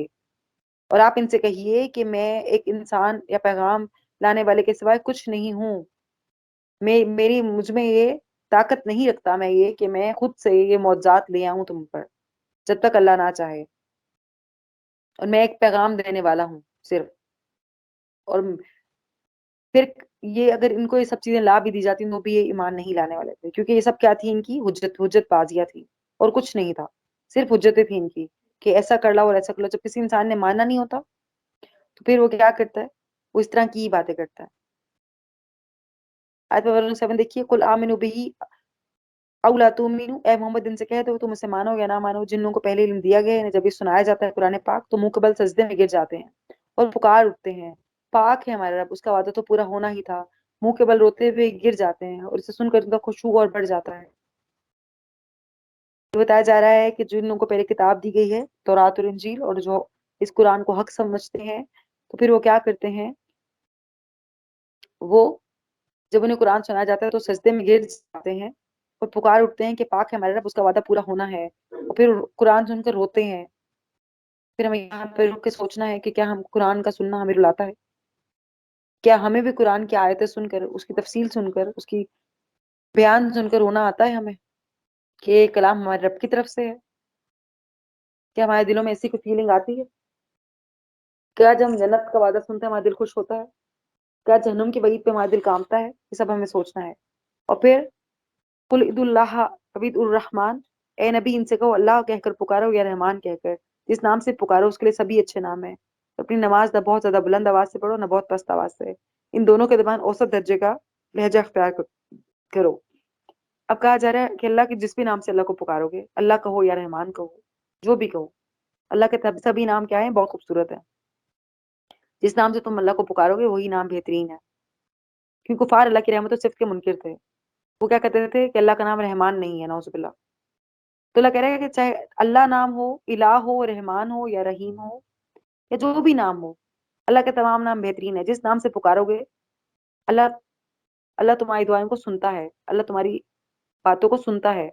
اور آپ ان سے کہیے کہ میں ایک انسان یا پیغام لانے والے کے سوائے کچھ نہیں ہوں، مجھ میں یہ طاقت نہیں رکھتا میں یہ کہ میں خود سے یہ معجزات لے آؤں تم پر، جب تک اللہ نہ چاہے، اور میں ایک پیغام دینے والا ہوں صرف۔ اور پھر یہ اگر ان کو یہ سب چیزیں لا بھی دی جاتی تو بھی یہ ایمان نہیں لانے والے تھے، کیونکہ یہ سب کیا تھی ان کی حجت بازیاں تھی، اور کچھ نہیں تھا، صرف حجتیں تھی ان کی کہ ایسا کر لا اور ایسا کر لا۔ جب کسی انسان نے ماننا نہیں ہوتا تو پھر وہ کیا کرتا ہے، وہ اس طرح کی ہی باتیں کرتا ہے۔ آیت نمبر 7 دیکھیے، قل آمنوا بہ او لا تؤمنوا، اے محمد ان سے کہہ دو تم اسے مانو یا نہ مانو، جنوں کو پہلے علم دیا گیا ہے جب یہ سنایا جاتا ہے قرآن پاک تو منہ قبل سجدے میں گر جاتے ہیں اور پکار اٹھتے ہیں، پاک ہے ہمارا رب، اس کا وعدہ تو پورا ہونا ہی تھا، منہ کے بل روتے ہوئے گر جاتے ہیں، اور اسے سن کر ان کا خشوع اور بڑھ جاتا ہے۔ تو بتایا جا رہا ہے کہ جن لوگوں کو پہلے کتاب دی گئی ہے تورات اور انجیل، اور جو اس قرآن کو حق سمجھتے ہیں تو پھر وہ کیا کرتے ہیں، وہ جب انہیں قرآن سنایا جاتا ہے تو سجدے میں گر جاتے ہیں اور پکار اٹھتے ہیں کہ پاک ہے ہمارا رب، اس کا وعدہ پورا ہونا ہے، اور پھر قرآن سن کر روتے ہیں۔ پھر ہمیں یہاں پہ رک کے سوچنا ہے کہ کیا ہم قرآن کا سننا ہمیں رلاتا ہے؟ کیا ہمیں بھی قرآن کی آیتیں سن کر، اس کی تفصیل سن کر، اس کی بیان سن کر رونا آتا ہے ہمیں کہ یہ کلام ہمارے رب کی طرف سے ہے؟ کیا ہمارے دلوں میں ایسی کوئی فیلنگ آتی ہے؟ کیا جب ہم جنت کا وعدہ سنتے ہیں ہمارا دل خوش ہوتا ہے؟ کیا جہنم کی وعید پہ ہمارا دل کانپتا ہے؟ یہ سب ہمیں سوچنا ہے۔ اور پھر قل ادعوا اللہ ابید الرحمن، اے نبی ان سے کہو اللہ کہہ کر پکارو یا رحمان کہہ کر، جس نام سے پکارو اس کے لیے سبھی اچھے نام ہیں۔ اپنی نماز نہ بہت زیادہ بلند آواز سے پڑھو نہ بہت پست آواز سے، ان دونوں کے درمیان اوسط درجے کا لہجہ اختیار کرو۔ اب کہا جا رہا ہے کہ اللہ کے جس بھی نام سے اللہ کو پکارو گے، اللہ کہو یا رحمان کہو، جو بھی کہو، اللہ کے سبھی نام کیا ہیں، بہت خوبصورت ہے۔ جس نام سے تم اللہ کو پکارو گے وہی نام بہترین ہے، کیونکہ کفار اللہ کی رحمت و صفت کے منکر تھے، وہ کیا کہتے تھے کہ اللہ کا نام رحمان نہیں ہے، نعوذ باللہ۔ تو اللہ کہہ رہا ہے کہ چاہے اللہ نام ہو، الہ ہو، رحمان ہو یا رحیم ہو یا جو بھی نام ہو، اللہ کے تمام نام بہترین ہے۔ جس نام سے پکارو گے اللہ اللہ تمہاری دعائیں کو سنتا ہے، اللہ تمہاری باتوں کو سنتا ہے۔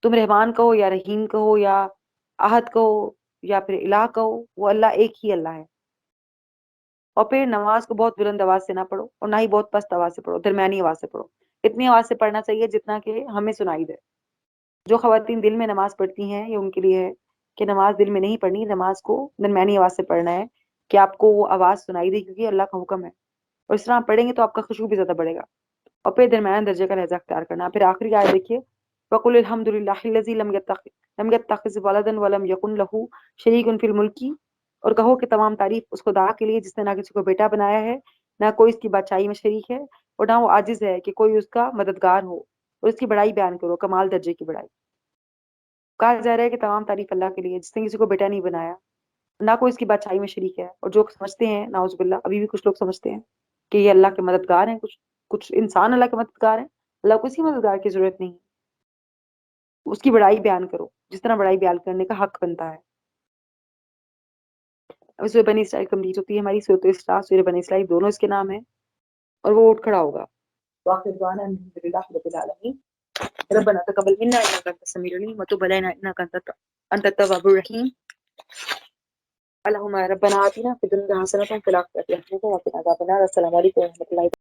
تم رحمان کہو یا رحیم کہو یا احد کہو یا پھر الہ کہو، وہ اللہ ایک ہی اللہ ہے۔ اور پھر نماز کو بہت بلند آواز سے نہ پڑھو اور نہ ہی بہت پست آواز سے پڑھو، درمیانی آواز سے پڑھو، اتنی آواز سے پڑھنا چاہیے جتنا کہ ہمیں سنائی دے۔ جو خواتین دل میں نماز پڑھتی ہیں یہ ان کے لیے ہے کہ نماز دل میں نہیں پڑھنی، نماز کو درمیانی آواز سے پڑھنا ہے کہ آپ کو وہ آواز سنائی دے، کیونکہ اللہ کا حکم ہے، اور اس طرح آپ پڑھیں گے تو آپ کا خشوع بھی زیادہ بڑھے گا۔ اور پھر درمیان درجے کا لہجہ اختیار کرنا۔ پھر آخری آیت دیکھیے، وَقُلِ الْحَمْدُ لِلَّهِ الَّذِي لَمْ يَتَّخِذْ وَلَدًا وَلَمْ يَكُنْ لَهُ شَرِيكٌ فِي الْمُلْكِ، اور کہو کہ تمام تعریف اس خدا کے لیے جس نے نہ کسی کو بیٹا بنایا ہے، نہ کوئی اس کی بادشاہی میں شریک ہے، اور نہ وہ عاجز ہے کہ کوئی اس کا مددگار ہو، اور اس کی بڑائی بیان کرو، کمال درجے کی بڑائی۔ کہا جا رہا ہے کہ تمام تعریف اللہ کے لیے جس نے کسی کو بیٹا نہیں بنایا، نہ کوئی اس کی بادشاہی میں شریک ہے، اور جو سمجھتے ہیں نعوذ باللہ، ابھی بھی کچھ لوگ سمجھتے ہیں کہ یہ اللہ کے مددگار ہیں، کچھ انسان اللہ کے مددگار ہیں، اللہ کو کسی مددگار کی ضرورت نہیں، اس کی بڑائی بیان کرو جس طرح بڑائی بیان کرنے کا حق بنتا ہے۔ اب سورہ بنی اسرائیل کمپلیٹ ہوتی ہے ہماری، سورۃ اسراء، سورہ بنی اسرائیل دونوں اس کے نام ہیں، اور وہ اٹھ کھڑا ہوگا۔ وآخر دعوانا الحمد للہ رب العالمین، ربنا تقبل منا انک انت السمیع العلیم وتب علینا انک انت التواب الرحیم، اللهم ربنا آتنا في الدنيا حسنة وفي الآخرة حسنة وقنا عذاب النار۔ السلام علیکم و رحمۃ اللہ۔